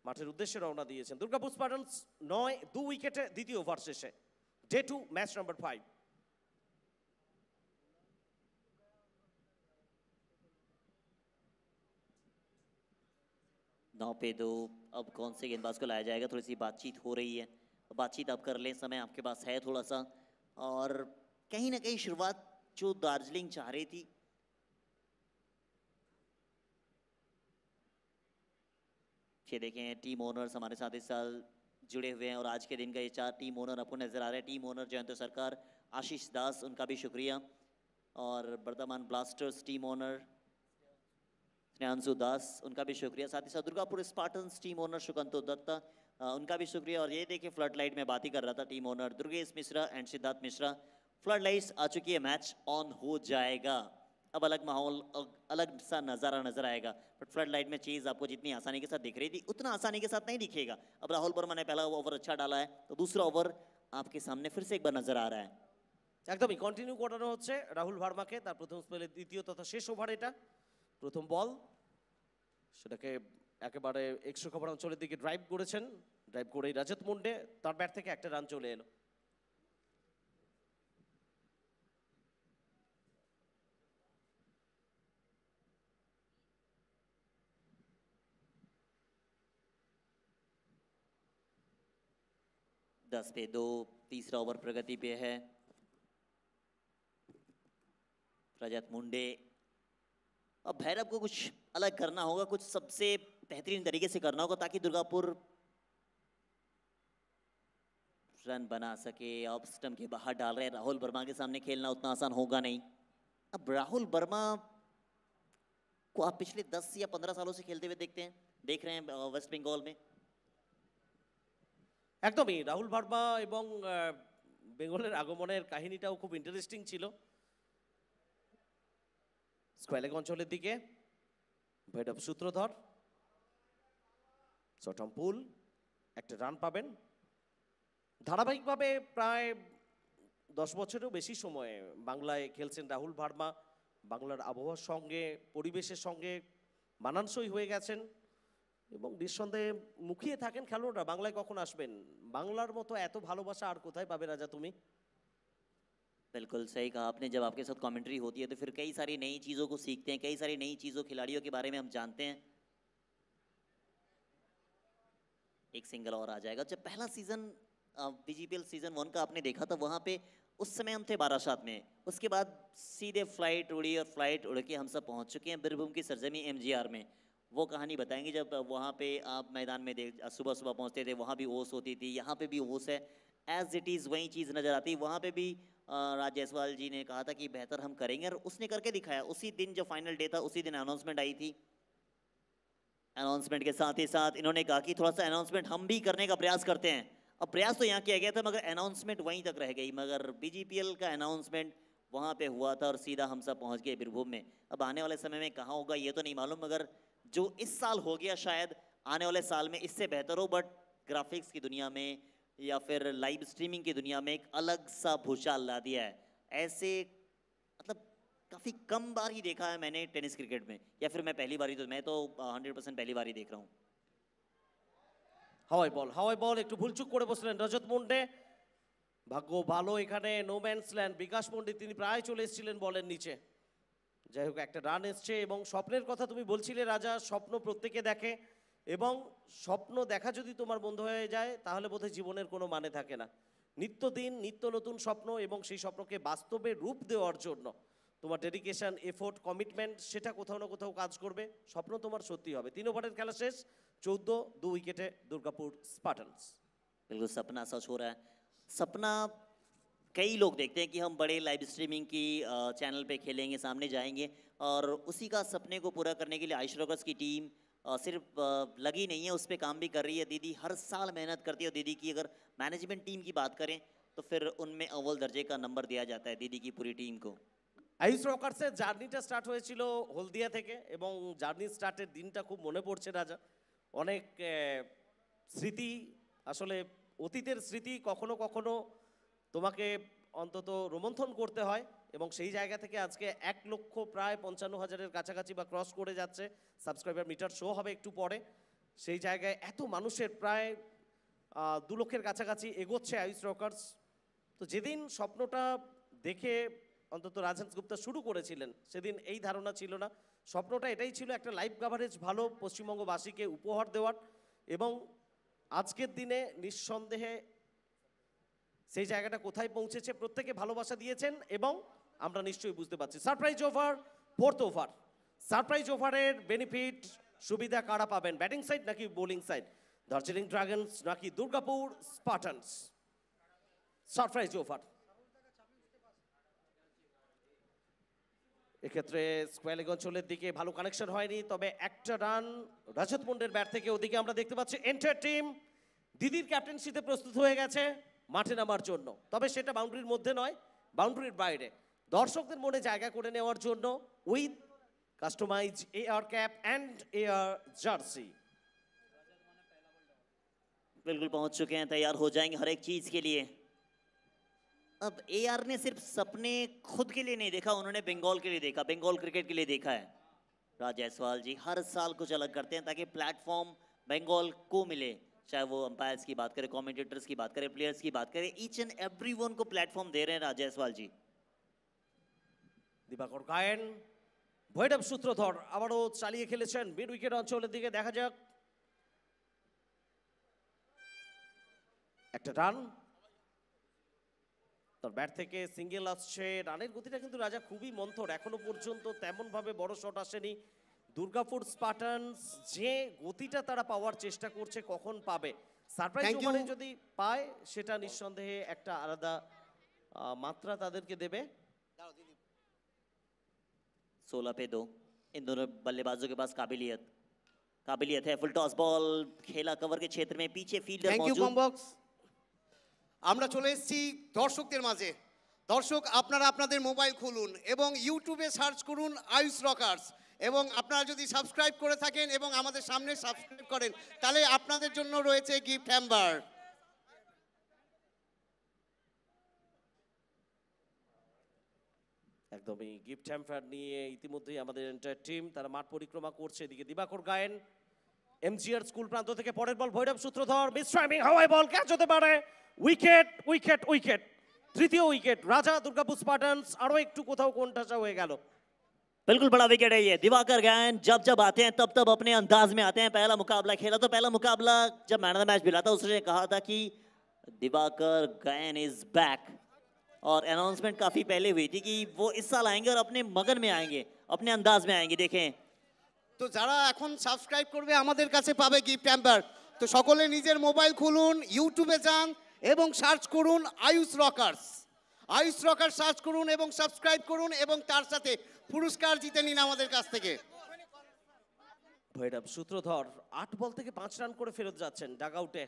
মাঠের উদ্দেশ্যে রওনা দিয়েছেন। দুর্গাপুর স্পার্টানস 9-2 উইকেটে দ্বিতীয় ওভার শেষে ডে 2 ম্যাচ নাম্বার 5। नौ पे दो, अब कौन से गेंदबाज को लाया जाएगा, थोड़ी सी बातचीत हो रही है। बातचीत आप कर लें, समय आपके पास है थोड़ा सा। और कहीं ना कहीं शुरुआत जो दार्जिलिंग चाह रही थी, ये देखें टीम ओनर्स हमारे साथ इस साल जुड़े हुए हैं, और आज के दिन का ये 4 टीम ओनर आपको नजर आ रहे हैं। टीम ओनर जयंत सरकार, आशीष दास, उनका भी शुक्रिया। और Bardhaman Blasters team owner Snehanshu Das, उनका भी शुक्रिया। साथ ही साथ Durgapur Spartans team owner Sukanto Dutta, उनका भी शुक्रिया। और ये देखिए फ्लड लाइट में बात ही कर रहा था, team owner Durgesh Mishra and Siddharth Mishra. Flood lights आ चुकी है, मैच ऑन हो जाएगा। अब अलग माहौल, अलग सा नज़ारा नजर आएगा। बट फ्लड लाइट में चीज़ आपको जितनी आसानी के साथ दिख रही थी उतना आसानी के साथ नहीं दिखेगा। अब राहुल वर्मा ने पहला ओवर अच्छा डाला है, तो दूसरा ओवर आपके सामने फिर से एक बार नजर आ रहा है। একদমই কন্টিনিউ করানো হচ্ছে রাহুল ভার্মাকে, তার প্রথম স্পেলের দ্বিতীয় তথা শেষ ওভার। এটা প্রথম বল, সেটাকে একেবারে এক্সট্রা কভার অঞ্চলের দিকে ড্রাইভ করেছেন। ড্রাইভ করেই রাজত মুন্ডে, তার ব্যাট থেকে একটা রান চলে এলো। दस पे दो, तीसरा ओवर प्रगति पे है। रजत मुंडे। अब भैरव को कुछ अलग करना होगा, कुछ सबसे बेहतरीन तरीके से करना होगा ताकि दुर्गापुर रन बना सके। ऑफ स्टंप के बाहर डाल रहे हैं, राहुल वर्मा के सामने खेलना उतना आसान होगा नहीं। अब राहुल वर्मा को आप पिछले 10 या 15 सालों से खेलते हुए देख रहे हैं वेस्ट बंगाल में। একদমই রাহুল ভার্মা এবং বেঙ্গলের আগমনের কাহিনীটাও খুব ইন্টারেস্টিং ছিল। স্কোয়ালেগ অঞ্চলের দিকে ভৈরব সূত্রধর চটম পুল একটা রান পাবেন। ধারাবাহিকভাবে প্রায় 10 বছরেরও বেশি সময়ে বাংলায় খেলছেন রাহুল ভার্মা। বাংলার আবহাওয়ার সঙ্গে পরিবেশের সঙ্গে মানানসই হয়ে গেছেন এবং নিঃসন্দেহে মুখিয়ে থাকেন খেলোয়াড়রা বাংলায় কখন আসবেন। বাংলার মতো এত ভালোবাসা আর কোথায় পাবে রাজা তুমি? बिल्कुल सही कहा आपने। जब आपके साथ कमेंट्री होती है तो फिर कई सारी नई चीज़ों को सीखते हैं, कई सारी नई चीज़ों खिलाड़ियों के बारे में हम जानते हैं। एक सिंगल और आ जाएगा। जब पहला सीजन बीजीपीएल सीजन 1 का आपने देखा था, वहाँ पे उस समय हम थे बारासात में। उसके बाद सीधे फ्लाइट उड़ी और फ्लाइट उड़ के हम सब पहुँच चुके हैं बीरभूम की सरजमी एमजीआर में। वो कहानी बताएंगे जब वहाँ पे आप मैदान में सुबह सुबह पहुँचते थे, वहाँ भी ओस होती थी, यहाँ पे भी ओस है। एज इट इज़ वही चीज़ नज़र आती। वहाँ पे भी राज जायसवाल जी ने कहा था कि बेहतर हम करेंगे और उसने करके दिखाया। उसी दिन जब फाइनल डे था उसी दिन अनाउंसमेंट आई थी। अनाउंसमेंट के साथ ही साथ इन्होंने कहा कि थोड़ा सा अनाउंसमेंट हम भी करने का प्रयास करते हैं। अब प्रयास तो यहाँ किया गया था मगर अनाउंसमेंट वहीं तक रह गई। मगर बीजीपीएल का अनाउंसमेंट वहाँ पे हुआ था और सीधा हम सब पहुँच गए बीरभूम में। अब आने वाले समय में कहाँ होगा ये तो नहीं मालूम, मगर जो इस साल हो गया शायद आने वाले साल में इससे बेहतर हो। बट ग्राफिक्स की दुनिया में या फिर लाइव स्ट्रीमिंग की दुनिया में एक अलग सा भूचाल ला दिया है। ऐसे मतलब काफ़ी कम बार ही देखा है मैंने टेनिस क्रिकेट में, या फिर मैं पहली बार ही, तो मैं तो 100% पहली बार ही देख रहा हूँ। হাওয়াই বল একটু ভুলচুক করে বসলেন রজত মুন্ডে। ভাগ্য ভালো এখানে নো ম্যানস ল্যান্ড। বিকাশ পণ্ডিত তিনি প্রায় চলে এসেছিলেন বলের নিচে। যাই হোক একটা রান এসছে এবং স্বপ্নের কথা তুমি বলছিলে রাজা। স্বপ্ন প্রত্যেকে দেখে এবং স্বপ্ন দেখা যদি তোমার বন্ধ হয়ে যায় তাহলে বোধহয় জীবনের কোনো মানে থাকে না। নিত্যদিন নিত্য নতুন স্বপ্ন এবং সেই স্বপ্নকে বাস্তবে রূপ দেওয়ার জন্য তোমার ডেডিকেশন, এফোর্ট, কমিটমেন্ট সেটা কোথাও না কোথাও কাজ করবে। স্বপ্ন তোমার সত্যি হবে। 3 ওভারের খেলা শেষ, 14-2 উইকেটে দুর্গাপুর স্পার্টান্স। बिल्कुल सपना सच हो रहा है। सपना कई लोग देखते हैं कि हम बड़े लाइव स्ट्रीमिंग की चैनल पे खेलेंगे, सामने जाएंगे, और उसी का सपने को पूरा करने के लिए आयुष रॉकर्स की टीम सिर्फ लगी नहीं है, उस पर काम भी कर रही है। दीदी हर साल मेहनत करती है। दीदी की अगर मैनेजमेंट टीम की बात करें तो फिर उनमें अव्वल दर्जे का नंबर दिया जाता है दीदी की पूरी टीम को। আইস রকার্সের জার্নিটা স্টার্ট হয়েছিল হলদিয়া থেকে এবং জার্নি স্টার্টের দিনটা খুব মনে পড়ছে রাজা। অনেক স্মৃতি, আসলে অতীতের স্মৃতি কখনো কখনো তোমাকে অন্তত রোমন্থন করতে হয় এবং সেই জায়গা থেকে আজকে 1,00,000 প্রায় 55,000-এর কাছাকাছি বা ক্রস করে যাচ্ছে। সাবস্ক্রাইবার মিটার শো হবে একটু পরে। সেই জায়গায় এত মানুষের প্রায় 2 লক্ষের কাছাকাছি এগোচ্ছে আইস রকার্স। তো যেদিন স্বপ্নটা দেখে অন্তত রাজহাংস গুপ্তা শুরু করেছিলেন সেদিন এই ধারণা ছিল না। স্বপ্নটা এটাই ছিল একটা লাইভ কাভারেজ ভালো পশ্চিমবঙ্গবাসীকে উপহার দেওয়ার এবং আজকের দিনে নিঃসন্দেহে সেই জায়গাটা কোথায় পৌঁছেছে প্রত্যেকে ভালোবাসা দিয়েছেন এবং আমরা নিশ্চয়ই বুঝতে পারছি। Surprise over, 4th over. Surprise ওভারের বেনিফিট সুবিধা কারা পাবেন? ব্যাটিং সাইড নাকি বোলিং সাইড? দার্জিলিং ড্রাগনস নাকি দুর্গাপুর স্পার্টানস? Surprise over. এক্ষেত্রে স্কোয়ালেগ অঞ্চলের দিকে ভালো কানেকশন হয়নি, তবে একটা রান রজত মুন্ডের ব্যাট থেকে। ওদিকে আমরা দেখতে পাচ্ছি এন্টার টিম দিদির ক্যাপ্টেন্সিতে প্রস্তুত হয়ে গেছে মাঠে নামার জন্য। তবে সেটা বাউন্ডারির মধ্যে নয়, বাউন্ডারির বাইরে দর্শকদের মনে জায়গা করে নেওয়ার জন্য with customize AR cap and AR jersey. बिल्कुल पहुंच चुके हैं, तैयार हो जाएंगे हर एक चीज के लिए। अब एआर ने सिर्फ सपने खुद के लिए नहीं देखा, उन्होंने बंगाल के लिए देखा, बंगाल क्रिकेट के लिए देखा है। राज जायसवाल जी हर साल कुछ अलग करते हैं ताकि प्लेटफॉर्म बंगाल को मिले, चाहे वो अंपायर्स की बात करें, कमेंटेटर्स की बात करें, प्लेयर्स की बात करें, ईच एंड एवरीवन को प्लेटफॉर्म दे रहे हैं राज जायसवाल जी। দিবাকর গায়েন, ভৈরব সূত্রধর আবারও চালিয়ে খেলেছেন মিড উইকেট অঞ্চলের দিকে। দেখা যাক একটা রান তার ব্যাট থেকে সিঙ্গেল আসছে, রানের গতিটা কিন্তু রাজা খুবই মন্থর, এখনো পর্যন্ত তেমন ভাবে বড় শট আসেনি। দুর্গাপুর স্পার্টানস যে গতিটা তারা পাওয়ার চেষ্টা করছে, কখন পাবে, সারপ্রাইজ Thank you. ওভারে যদি পায় সেটা নিঃসন্দেহে একটা আলাদা মাত্রা তাদেরকে দেবে। 16 पे 2। इन दोनों बल्लेबाजों के पास काबिलियत है। फुल टॉस बॉल खेला कवर के क्षेत्र में, पीछे फील्डर থ্যাংক ইউ मौजूद। বক্স। আমরা চলে এসেছি দর্শকদের মাঝে। দর্শক, আপনারা আপনাদের মোবাইল খুলুন এবং ইউটিউবে সার্চ করুন আয়ুষ রকার্স, এবং আপনারা যদি সাবস্ক্রাইব করে থাকেন এবং আমাদের সামনে সাবস্ক্রাইব করেন, তাহলে আপনাদের জন্য রয়েছে গিফট হ্যাম্বার। একদমই গিফট হ্যাম্পার নিয়ে ইতিমধ্যেই আমাদের এন্টায়ার টিম তারা মাঠ পরিক্রমা করছে। এদিকে দিবাকর গায়েন এমজিআর স্কুল প্রান্ত থেকে পরের বল ভৈরব সূত্রধর, মিস টাইমিং, হাওয়াই বল, ক্যাচ হতে পারে, উইকেট উইকেট উইকেট, তৃতীয় উইকেট। রাজা দুর্গাপুর স্পার্টানস আরো একটু কোথাও কোণঠাসা হয়ে গেল। बिल्कुल बड़ा विकेट है ये। दिवाकर गायन जब जब आते हैं तब तब अपने अंदाज में आते हैं। पहला मुकाबला खेला तो पहला मुकाबला जब मैन ऑफ द मैच मिला था उसने कहा था कि दिवाकर गायन इज बैक, और अनाउंसमेंट काफी पहले हुई थी कि वो इस साल आएंगे और अपने मगन में आएंगे, अपने अंदाज में आएंगे। देखें তো যারা এখন সাবস্ক্রাইব করবে আমাদের কাছে পাবে গিফট হ্যাম্বার। তো সকলে নিজের মোবাইল খুলুন, ইউটিউবে যান এবং সার্চ করুন Ayush Rockerz. Ayush Rockerz search করুন এবং সাবস্ক্রাইব করুন এবং তার সাথে পুরস্কার জিতে নিন আমাদের কাছ থেকে। ভৈরব সূত্রধর 8 বল থেকে 5 রান করে ফেরত যাচ্ছেন ডাগ আউটে।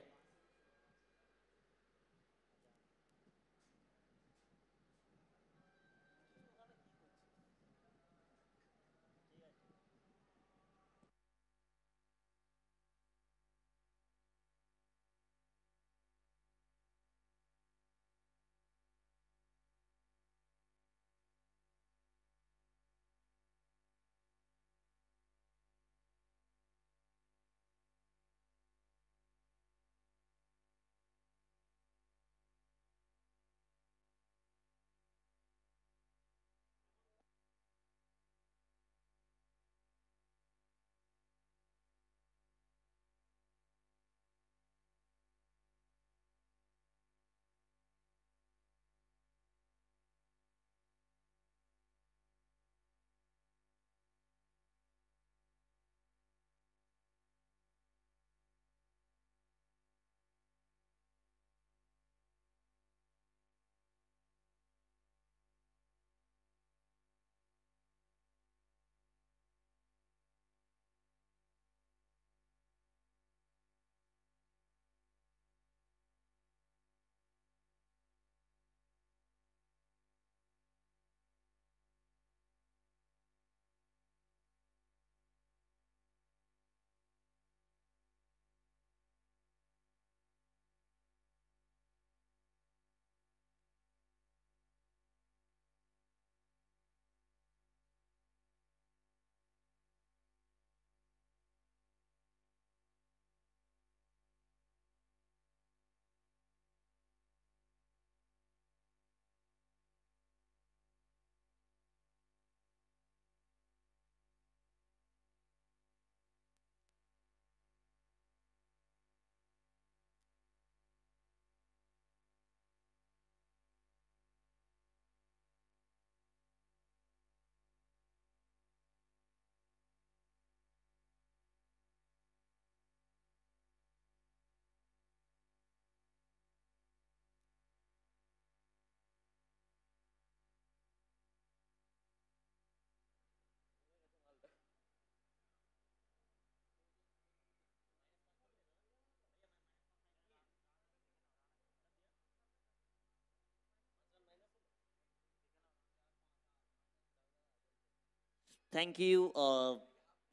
Thank you.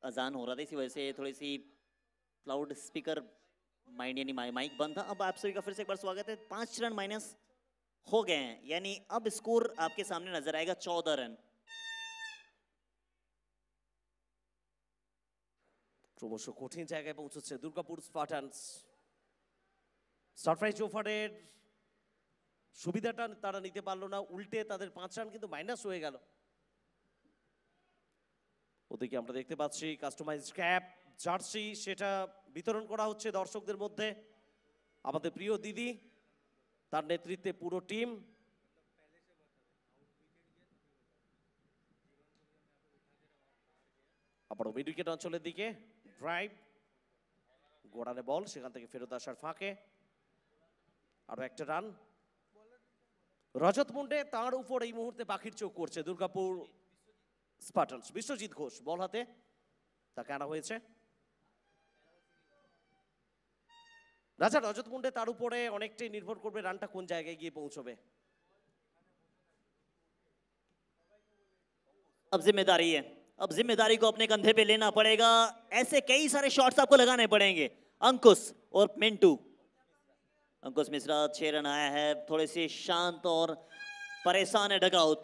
अजान हो रहा था, इसी वजह से थोड़ी सी लाउड स्पीकर माइंड यानी माइक बंद था। अब आप सभी का फिर से एक बार स्वागत है। 5 रन माइनस हो गए हैं, यानी अब स्कोर आपके सामने नजर आएगा 14 रन। ক্রমশ কঠিন জায়গায় পৌঁছচ্ছে দুর্গাপুর স্পার্টানস। সারপ্রাইজ ওভারের সুবিধাটা তারা নিতে পারলো না, উল্টে তাদের 5 রান কিন্তু মাইনাস হয়ে গেল। ওদিকে আমরা দেখতে পাচ্ছি কাস্টমাইজড ক্যাপ, জার্সি সেটা বিতরণ করা হচ্ছে দর্শকদের মধ্যে। আমাদের প্রিয় দিদি, তার নেতৃত্বে পুরো টিম আবারও মিড উইকেট অঞ্চলের দিকে ড্রাইভ, গোড়ানে বল, সেখান থেকে ফেরত আসার ফাঁকে আরো একটা রান। রজত মুন্ডে তার উপর এই মুহূর্তে পাখির চোখ করছে দুর্গাপুর স্পার্টানস। বিশ্বজিৎ ঘোষ বল হাতে, তাকে আনা হয়েছে। রাজা রজত মুন্ডে তার উপরে অনেকটাই নির্ভর করবে রানটা কোন জায়গায় গিয়ে পৌঁছবে। अब जिम्मेदारी है, अब जिम्मेदारी को अपने कंधे पे लेना पड़ेगा। ऐसे कई सारे शॉट्स आपको लगाने पड़ेंगे। अंकुश और मिंटू, अंकुश मिश्रा 6 रन आया है, थोड़े से शांत और परेशान है डगआउट।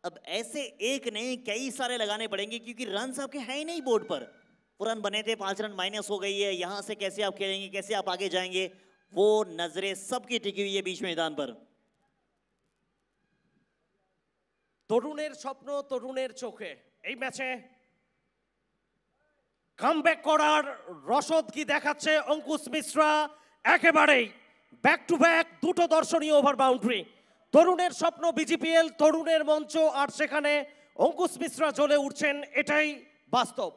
अब ऐसे एक नहीं कई सारे लगाने पड़ेंगे क्योंकि रन आपके हैं ही नहीं बोर्ड पर। रन बने थे, 5 रन माइनस हो गई है। यहां से कैसे आप खेलेंगे, कैसे आप आगे जाएंगे, वो नजरें सबकी टिकी हुई है बीच मैदान पर। তরুণের স্বপ্ন তরুণের চোখে এই ম্যাচে কামব্যাক করার রসদ কি দেখাচ্ছে অঙ্কুশ মিশ্রা। একেবারেই ব্যাক টু ব্যাক দুটো দর্শনীয় ওভার বাউন্ডারি। তরুণের স্বপ্ন বিজিপিএল, তরুণের মঞ্চ, আর সেখানে অঙ্কুশ মিশ্রা জ্বলে উঠছেন, এটাই বাস্তব।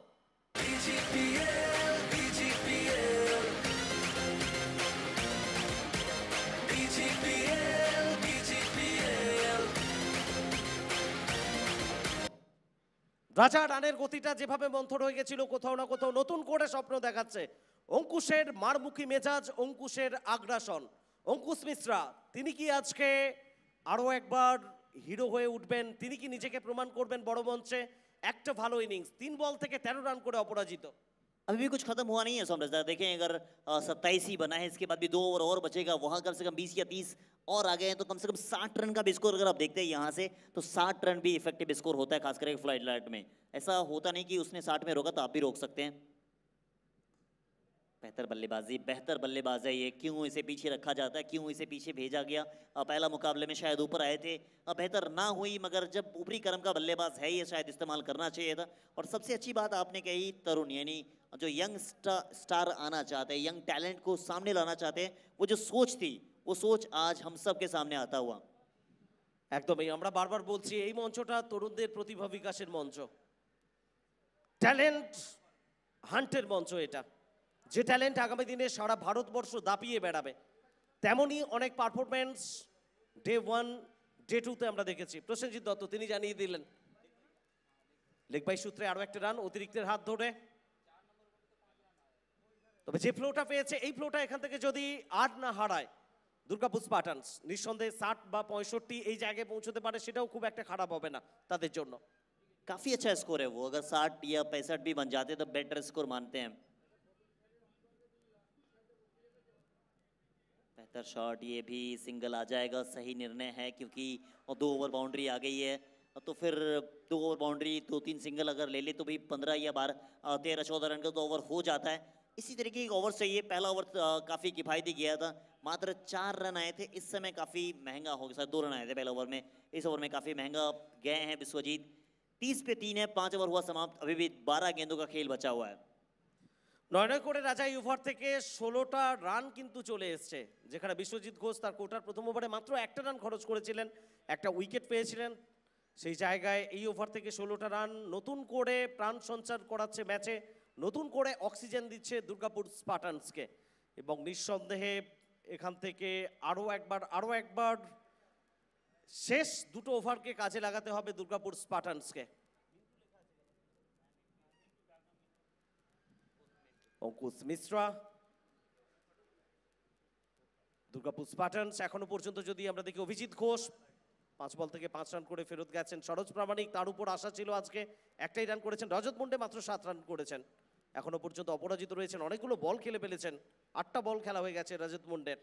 রাজা রানের গতিটা যেভাবে মন্থর হয়ে গেছিল, কোথাও না কোথাও নতুন করে স্বপ্ন দেখাচ্ছে। অঙ্কুশের মারমুখী মেজাজ, অঙ্কুশের আগ্রাসন, অঙ্কুশ মিশ্রা তিনি কি আজকে আরো একবার হিরো হয়ে উঠবেন? তিনি কি নিজেকে প্রমাণ করবেন বড় মঞ্চে? একটা ভালো ইনিংস, 3 বল থেকে 13 রান করে অপরাজিত। अभी भी कुछ खत्म हुआ नहीं है सोमराज दा। देखें अगर 27 ही बना है, इसके बाद भी 2 ओवर और बचेगा, वहां कम से कम 20 या 30 और आ गए हैं तो कम से कम 60 रन का भी स्कोर अगर आप देखते हैं यहाँ से तो 60 रन भी इफेक्टिव स्कोर होता है, खासकर फ्लाइट लाइट में। ऐसा होता नहीं कि उसने 60 में रोका तो आप भी रोक सकते हैं। बेहतर बल्लेबाजी, बेहतर बल्लेबाज है ये। क्यों इसे पीछे रखा जाता है, क्यों इसे पीछे भेजा गया? पहला मुकाबले में शायद ऊपर आए थे, बेहतर ना हुई, मगर जब ऊपरी क्रम का बल्लेबाज है ये शायद इस्तेमाल करना चाहिए था। और सबसे अच्छी बात आपने कही, तरुण यानी जो यंग स्टार आना चाहते हैं, यंग टैलेंट को सामने लाना चाहते हैं, वो जो सोच थी वो सोच आज हम सब के सामने आता हुआ। একদমই, আমরা বারবার বলছি এই মঞ্চটা তরুণদের প্রতিভা বিকাশের মঞ্চ, ট্যালেন্ট হান্টের মঞ্চ। এটা যে ট্যালেন্ট আগামী দিনে সারা ভারতবর্ষ দাপিয়ে বেড়াবে, তেমনই অনেক পারফরমেন্স ডে 1 ডে 2 তে আমরা দেখেছি। প্রসেনজিৎ দত্ত তিনি জানিয়ে দিলেন লেগ বাই সূত্রে আরো একটা রান অতিরিক্তের হাত ধরে। তবে যে ফ্লোটা পেয়েছে, এই ফ্লোটা এখান থেকে যদি 8 না হারায় দুর্গাপুর স্পার্টানস, নিঃসন্দেহে 60 বা 65 এই জায়গায় পৌঁছতে পারে, সেটাও খুব একটা খারাপ হবে না তাদের জন্য। काफी अच्छा स्कोर है वो। अगर 60 या 65 भी बन जाते तो बेटर स्कोर मानते हैं। बेहतर शॉट, ये भी सिंगल आ जाएगा, सही निर्णय है क्योंकि 2 ओवर बाउंड्री आ गई है। तो फिर 2 ओवर बाउंड्री 2-3 सिंगल अगर ले ले तो भी 15 या 13-14 रन का तो ओवर हो जाता है। इसी तरीके के ओवर चाहिए। पहला ओवर काफी किफायती गया था, मात्र 4 रन आए थे। इस समय काफी महंगा हो गया, 2 रन आए थे पहले ओवर में, इस ओवर में काफी महंगा गए हैं विश्वजीत। 30 पे 3 है, 5 ओवर हुआ समाप्त, अभी भी 12 गेंदों का खेल बचा हुआ है। 9 করে রাজা এই ওভার থেকে 16টা রান কিন্তু চলে এসছে, যেখানে বিশ্বজিৎ ঘোষ তার কোটার প্রথম ওভারে মাত্র একটা রান খরচ করেছিলেন, একটা উইকেট পেয়েছিলেন। সেই জায়গায় এই ওভার থেকে 16টা রান নতুন করে প্রাণ সঞ্চার করাচ্ছে ম্যাচে, নতুন করে অক্সিজেন দিচ্ছে দুর্গাপুর স্পার্টানসকে। এবং নিঃসন্দেহে এখান থেকে আরো একবার শেষ দুটো ওভারকে কাজে লাগাতে হবে দুর্গাপুর স্পার্টানসকে। অঙ্কুশ মিশ্রা, দুর্গাপুর স্পার্টানস এখনো পর্যন্ত যদি আমরা দেখি, অভিজিৎ ঘোষ 5 বল থেকে 5 রান করে ফেরত গেছেন। সরোজ প্রামাণিক, তার উপর আশা ছিল আজকে, একটাই রান করেছেন। রজত মুন্ডে মাত্র 7 রান করেছেন, এখনো পর্যন্ত অপরাজিত রয়েছেন। অনেকগুলো বল খেলে ফেলেছেন, 8টা বল খেলা হয়ে গেছে রজত মুন্ডের।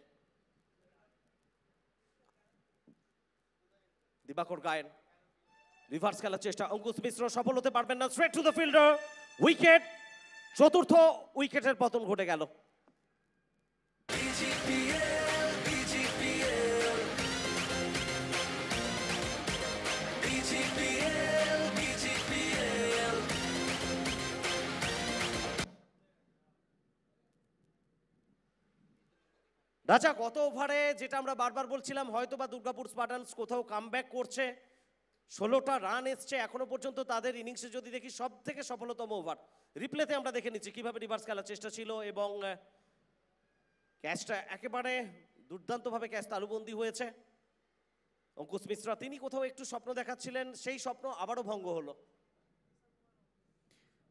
দিবাকর গায়েন রিভার্স খেলার চেষ্টা, অঙ্কুশ মিশ্র সফল হতে পারবেন না, straight to the fielder, wicket. চতুর্থ উইকেটের পতন ঘটে গেল। রাজা গত ওভারে যেটা আমরা বারবার বলছিলাম, হয়তো বা দুর্গাপুর স্পার্টানস কোথাও কামব্যাক করছে, 16টা রান এসছে এখনো পর্যন্ত তাদের ইনিংসে, যদি দেখি সব থেকে সফলতম ওভার। রিপ্লেতে আমরা দেখে নিচ্ছি কিভাবে রিভার্স খেলার চেষ্টা ছিল এবং ক্যাচটা একেবারে দুর্দান্তভাবে ক্যাচ তালুবন্দি হয়েছে। অঙ্কুশ মিশ্রা তিনি কোথাও একটু স্বপ্ন দেখাচ্ছিলেন, সেই স্বপ্ন আবারও ভঙ্গ হলো।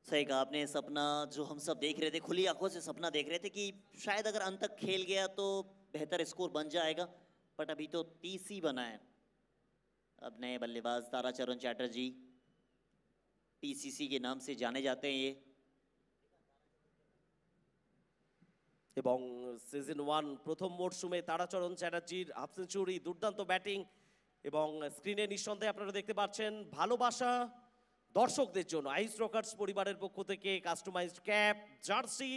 सही कहा आपने, सपना जो हम सब देख रहे थे, खुली आंखों से सपना देख रहे थे कि शायद अगर अंत तक खेल गया तो बेहतर स्कोर बन जाएगा, बट अभी तो 30 ही बना है। अब नए बल्लेबाज ताराचरण चैटर्जी, टीसीसी के नाम से जाने जाते हैं ये। এবং সিজন 1 প্রথম মরশুমে তারাচরণ চ্যাটার্জির হাফ সেঞ্চুরি, দুর্দান্ত ব্যাটিং এবং স্ক্রিনে নিঃসন্দেহে আপনারা দেখতে পাচ্ছেন ভালোবাসা দর্শকদের জন্য আইস রকার্স পরিবারের পক্ষ থেকে কাস্টমাইজড ক্যাপ, জার্সি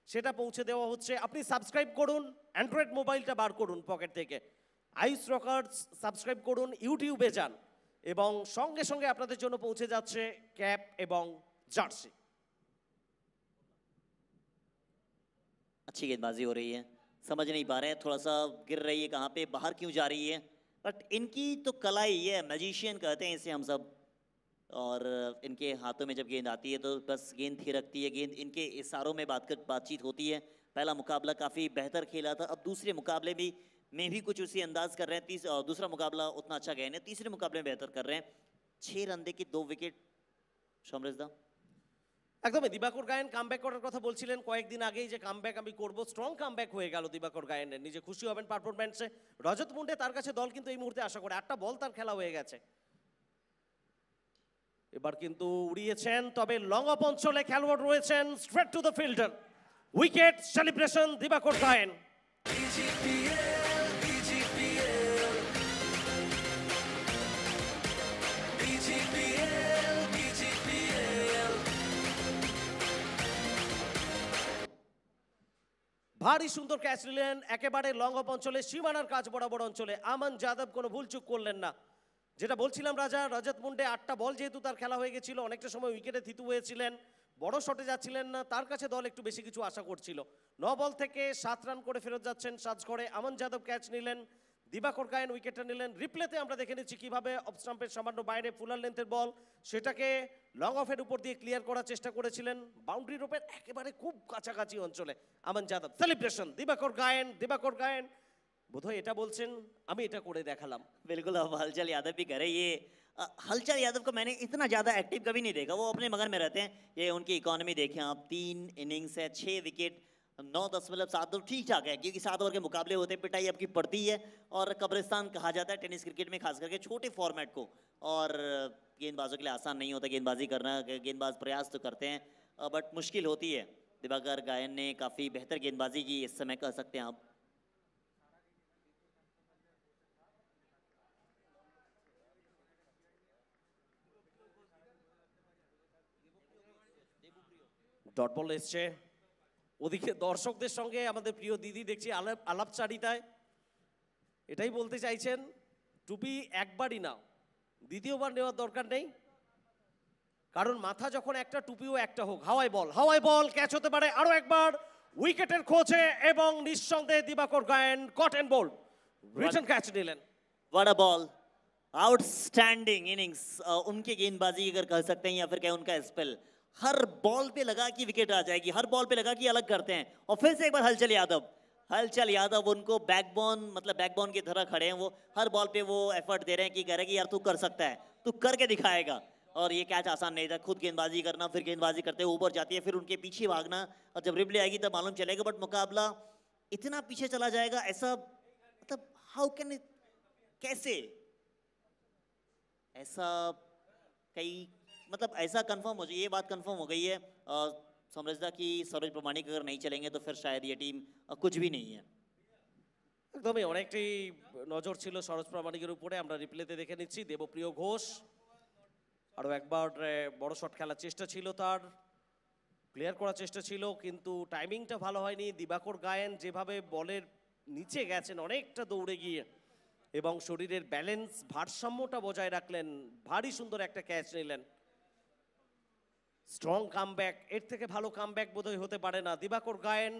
সেটা পৌঁছে দেওয়া হচ্ছে। আপনি সাবস্ক্রাইব করুন, অ্যান্ড্রয়েড মোবাইলটা বার করুন পকেট থেকে, আইস রকার্স সাবস্ক্রাইব করুন, ইউটিউবে যান এবং সঙ্গে সঙ্গে আপনাদের জন্য পৌঁছে যাচ্ছে ক্যাপ এবং জার্সি। अच्छी गेंदबाजी हो रही है, समझ नहीं पा रहे हैं, थोड़ा सा गिर रही है, कहाँ पे बाहर क्यों जा रही है, बट इनकी तो कला ही है, मैजिशियन कहते हैं इसे हम सब। और इनके हाथों में जब गेंद आती है तो बस गेंद थिरकती है, गेंद इनके इशारों में बातचीत होती है। पहला मुकाबला काफ़ी बेहतर खेला था, अब दूसरे मुकाबले में भी कुछ उसी अंदाज कर रहे हैं। दूसरा मुकाबला उतना अच्छा गए नहीं, तीसरे मुकाबले में बेहतर कर रहे हैं। 6 रन दे के 2 विकेट समृद्धা। একদমই দিবাকর গায়েন কামব্যাক করার কথা বলছিলেন কয়েকদিন আগেই যে কামব্যাক আমি করব, স্ট্রং কামব্যাক হয়ে গেল দিবাকর গায়েনের, নিজে খুশি হবেন পারফরম্যান্সে। রজত মুন্ডে তার কাছে দল কিন্তু এই মুহূর্তে আশা করে 8টা বল তার খেলা হয়ে গেছে। এবার কিন্তু উড়িয়েছেন, তবে লং অফ অঞ্চলে খেলোয়াড় রয়েছেন, straight to the fielder, wicket celebration Dibakar Gayen. ভারী সুন্দর ক্যাচ নিলেন একেবারে লং অফ অঞ্চলে, সীমানার কাজ বরাবর অঞ্চলে। আমান যাদব কোনো ভুলচুক করলেন না। যেটা বলছিলাম রাজা, রজত মুন্ডে 8টা বল যেহেতু তার খেলা হয়ে গেছিল, অনেকটা সময় উইকেটে থিতু হয়েছিলেন, বড় শটে যাচ্ছিলেন না, তার কাছে দল একটু বেশি কিছু আশা করছিল। 9 বল থেকে 7 রান করে ফেরত যাচ্ছেন সাজঘরে। আমান যাদব ক্যাচ নিলেন, দিবাকর গায়েন উইকেটটা নিলেন। রিপ্লেতে আমরা দেখে নিচ্ছি কিভাবে অফ স্টাম্পের সামান্য বাইরে ফুলার লেন্থের বল, সেটাকে লং অফের উপর দিয়ে ক্লিয়ার করার চেষ্টা করেছিলেন, বাউন্ডারি রোপের একেবারে খুব কাছাকাছি অঞ্চলে। আমান যাদব সেলিব্রেশন, দিবাকর গায়েন, দিবাকর গায়েন বোধহয় এটা বলছেন, আমি এটা করে দেখালাম। बिल्कुल, अब हलचल यादव भी करे ये। हलचल यादव को मैंने इतना ज़्यादा एक्टिव कभी नहीं देखा, वो अपने मगन में रहते हैं। ये उनकी इकोनॉमी देखें आप, 3 इनिंग्स है, 6 विकेट, 9-10 मतलब 7 तो ठीक ठाक है, क्योंकि 7 ओवर के मुकाबले होते हैं, पिटाई आपकी पड़ती है। और कब्रिस्तान कहा जाता है टेनिस क्रिकेट में, खास करके छोटे फॉर्मेट को। और गेंदबाजों के लिए आसान नहीं होता गेंदबाजी करना, गेंदबाज प्रयास तो करते हैं बट मुश्किल होती है। दिवाकर गायन ने काफ़ी बेहतर गेंदबाजी की इस समय, कह सकते हैं आप। ডট বল এসছে, ওদিকে দর্শকদের সঙ্গে আমাদের প্রিয় দিদি দেখছি আলাপচারিতায়। এটাই বলতে চাইছেন টুপি একবারই নাও, দ্বিতীয়বার নেওয়ার দরকার নেই, কারণ মাথা যখন একটা টুপিও একটা হোক। হাওয়াই বল, হাওয়াই বল, ক্যাচ হতে পারে আরো একবার, উইকেটের খোঁজে এবং নিঃসন্দেহে দিবাকর গায়েন কট এন্ড বোল্ড রিটার্ন ক্যাচ নিলেন। What a ball, outstanding innings उनकी गेंदबाजी अगर कह सकते हैं, या फिर कहें उनका स्पेल। हर बॉल पे लगा कि विकेट आ जाएगी, हर बॉल पे लगा कि अलग करते हैं। और फिर से एक बार हलचल यादव, हलचल यादव उनको बैकबोन, मतलब बैकबोन की तरह खड़े हैं वो, हर बॉल पे वो एफर्ट दे रहे हैं कि कह रहे हैं कि यार तू कर सकता है, तू करके दिखाएगा। और ये कैच आसान नहीं था, खुद गेंदबाजी करना, फिर गेंदबाजी करते हुए ऊपर जाती है, फिर उनके पीछे भागना, और जब रिप्ले आएगी तब मालूम चलेगा। बट मुकाबला इतना पीछे चला जाएगा, ऐसा मतलब हाउ कैन इट, कैसे ऐसा, कई मतलब ऐसा कंफर्म हो, ये बात कंफर्म हो गई है समृद्धা की सरोज प्रमाणिक अगर नहीं चलेंगे तो फिर शायद ये टीम कुछ भी नहीं है। একদমই অনেকটাই নজর ছিল সরোজ প্রামাণিকের উপরে। আমরা রিপ্লেতে দেখে নিচ্ছি দেবপ্রিয় ঘোষ আরো একবার বড় শট খেলার চেষ্টা ছিল, তার ক্লিয়ার করার চেষ্টা ছিল, কিন্তু টাইমিংটা ভালো হয়নি। দিবাকর গায়েন যেভাবে বলের নিচে গেছেন অনেকটা দৌড়ে গিয়ে এবং শরীরের ব্যালেন্স ভারসাম্যটা বজায় রাখলেন, ভারী সুন্দর একটা ক্যাচ নিলেন। স্ট্রং কামব্যাক, এর থেকে ভালো কামব্যাক বোধহয় হতে পারে না। দিবাকর গায়েন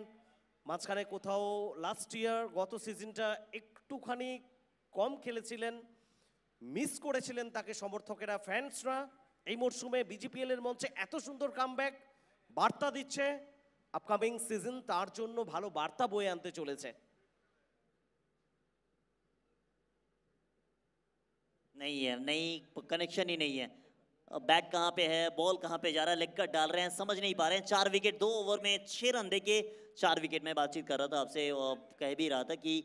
মাঝখানে কোথাও লাস্ট ইয়ার, গত সিজনটা একটুখানি কম খেলেছিলেন, মিস করেছিলেন তাকে সমর্থকেরা, ফ্যান্সরা। এই মরশুমে বিজিপিএল এর মঞ্চে এত সুন্দর কামব্যাক বার্তা দিচ্ছে, আপকামিং সিজন তার জন্য ভালো বার্তা বয়ে আনতে চলেছে। नहीं है, नहीं कनेक्शन ही नहीं है। बैट कहाँ पे है, बॉल कहाँ पे जा रहा है, लेग कट डाल रहे हैं, समझ नहीं पा रहे हैं। 4 विकेट 2 ओवर में 6 रन देके 4 विकेट में बातचीत कर रहा था आपसे, और कह भी रहा था कि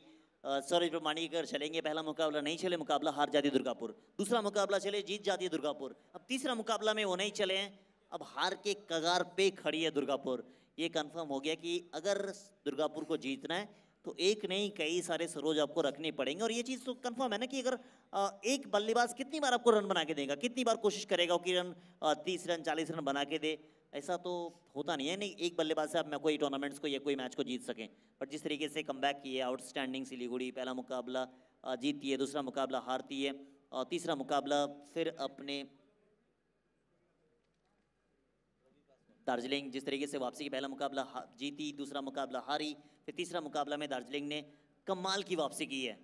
सूरज प्रमाणिक अगर चलेंगे, पहला मुकाबला नहीं चले, मुकाबला हार जाती दुर्गापुर, दूसरा मुकाबला चले जीत जाती है दुर्गापुर, अब तीसरा मुकाबला में वो नहीं चले हैं, अब हार के कगार पे खड़ी है दुर्गापुर। ये कंफर्म हो गया कि अगर दुर्गापुर को जीतना है तो एक नहीं कई सारे सरोज आपको रखने पड़ेंगे। और ये चीज़ तो कंफर्म है ना कि अगर एक बल्लेबाज कितनी बार आपको रन बना के देगा, कितनी बार कोशिश करेगा कि रन 30 रन 40 रन बना के दे, ऐसा तो होता नहीं है। नहीं एक बल्लेबाज से आप मैं कोई टूर्नामेंट्स को या कोई मैच को जीत सकें, बट जिस तरीके से कमबैक किए, आउटस्टैंडिंग सिलीगुड़ी, पहला मुकाबला जीतती है, दूसरा मुकाबला हारती है, और तीसरा मुकाबला फिर अपने दार्जिलिंग जिस तरीके से वापसी की, पहला मुकाबला जीती, दूसरा मुकाबला हारी, फिर तीसरा मुकाबला में दार्जिलिंग ने कमाल की वापसी की है।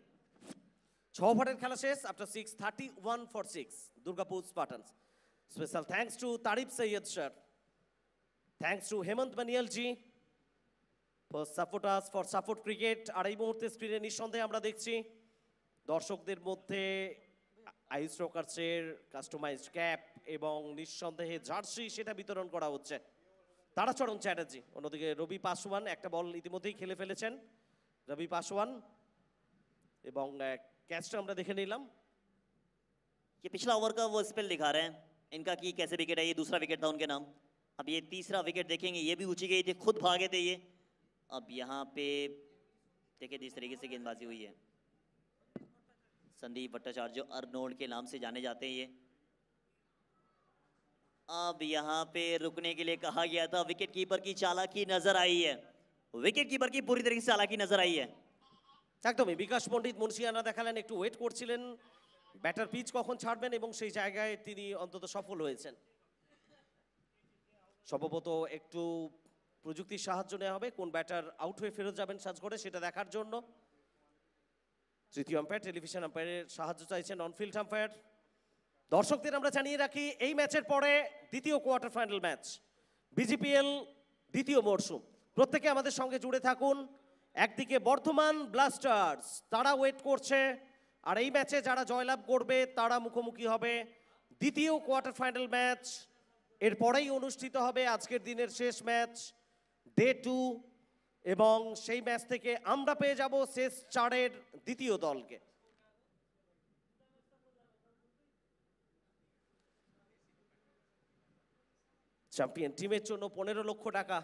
6 ওভারের খেলা শেষ, after 6 31 for 6 Durgapur Spartans. Special thanks to Tarif Syed sir, thanks to Hemant Baniyal ji for supporters for support cricket. আর এই মুহূর্তে স্ক্রিনে নিঃসন্দেহে আমরা দেখছি দর্শকদের মধ্যে আইস রকার্সের কাস্টমাইজড ক্যাপ এবং নিঃসন্দেহে জার্সি সেটা বিতরণ করা হচ্ছে। তারাচরণ চ্যাটার্জি, অন্যদিকে রবি পাসওয়ান একটা বল ইতিমধ্যেই খেলে ফেলেছেন রবি পাসওয়ান, এবং ক্যাচটা আমরা দেখে নিলাম। ये पिछला ओवर का वो स्पेल दिखा रहे हैं इनका कि कैसे विकेट है, ये दूसरा विकेट था उनके नाम। अब ये तीसरा विकेट देखेंगे, ये भी ऊंची गई थी, खुद भागे थे ये। अब यहाँ पे देखिए जिस तरीके से गेंदबाजी हुई है, संदीप भट्टाचार्य अर्नोल्ड के नाम से जाने जाते हैं ये। अब यहाँ पे रुकने के लिए कहा गया था, विकेट कीपर की चालाकी नजर आई है, विकेट कीपर की पूरी तरीके से चालाकी नजर आई है। একদমই বিকাশ পণ্ডিত মুন্সিয়ানা দেখালেন, একটু ওয়েট করছিলেন ব্যাটার পিচ কখন ছাড়বেন, এবং সেই জায়গায় তিনি অন্তত সফল হয়েছেন। সম্ভবত একটু প্রযুক্তির সাহায্য নেওয়া হবে কোন ব্যাটার আউট হয়ে ফেরত যাবেন সাজঘরে সেটা দেখার জন্য। তৃতীয় আম্পায়ার টেলিভিশন আম্পায়ারের সাহায্য চাইছেন অনফিল্ড আম্পায়ার। দর্শকদের আমরা জানিয়ে রাখি এই ম্যাচের পরে দ্বিতীয় কোয়ার্টার ফাইনাল ম্যাচ, বিজিপিএল দ্বিতীয় মরশুম। প্রত্যেকে আমাদের সঙ্গে জুড়ে থাকুন। একদিকে বর্ধমান ব্লাস্টার্স, তারা ওয়েট করছে, আর এই ম্যাচে যারা জয়লাভ করবে তারা মুখোমুখি হবে দ্বিতীয় কোয়ার্টার ফাইনাল ম্যাচ। এরপরেই অনুষ্ঠিত হবে আজকের দিনের শেষ ম্যাচ ডে 2, এবং সেই ম্যাচ থেকে আমরা পেয়ে যাব শেষ 4-এর দ্বিতীয় দলকে। চ্যাম্পিয়ন টিমের জন্য 15 লক্ষ টাকা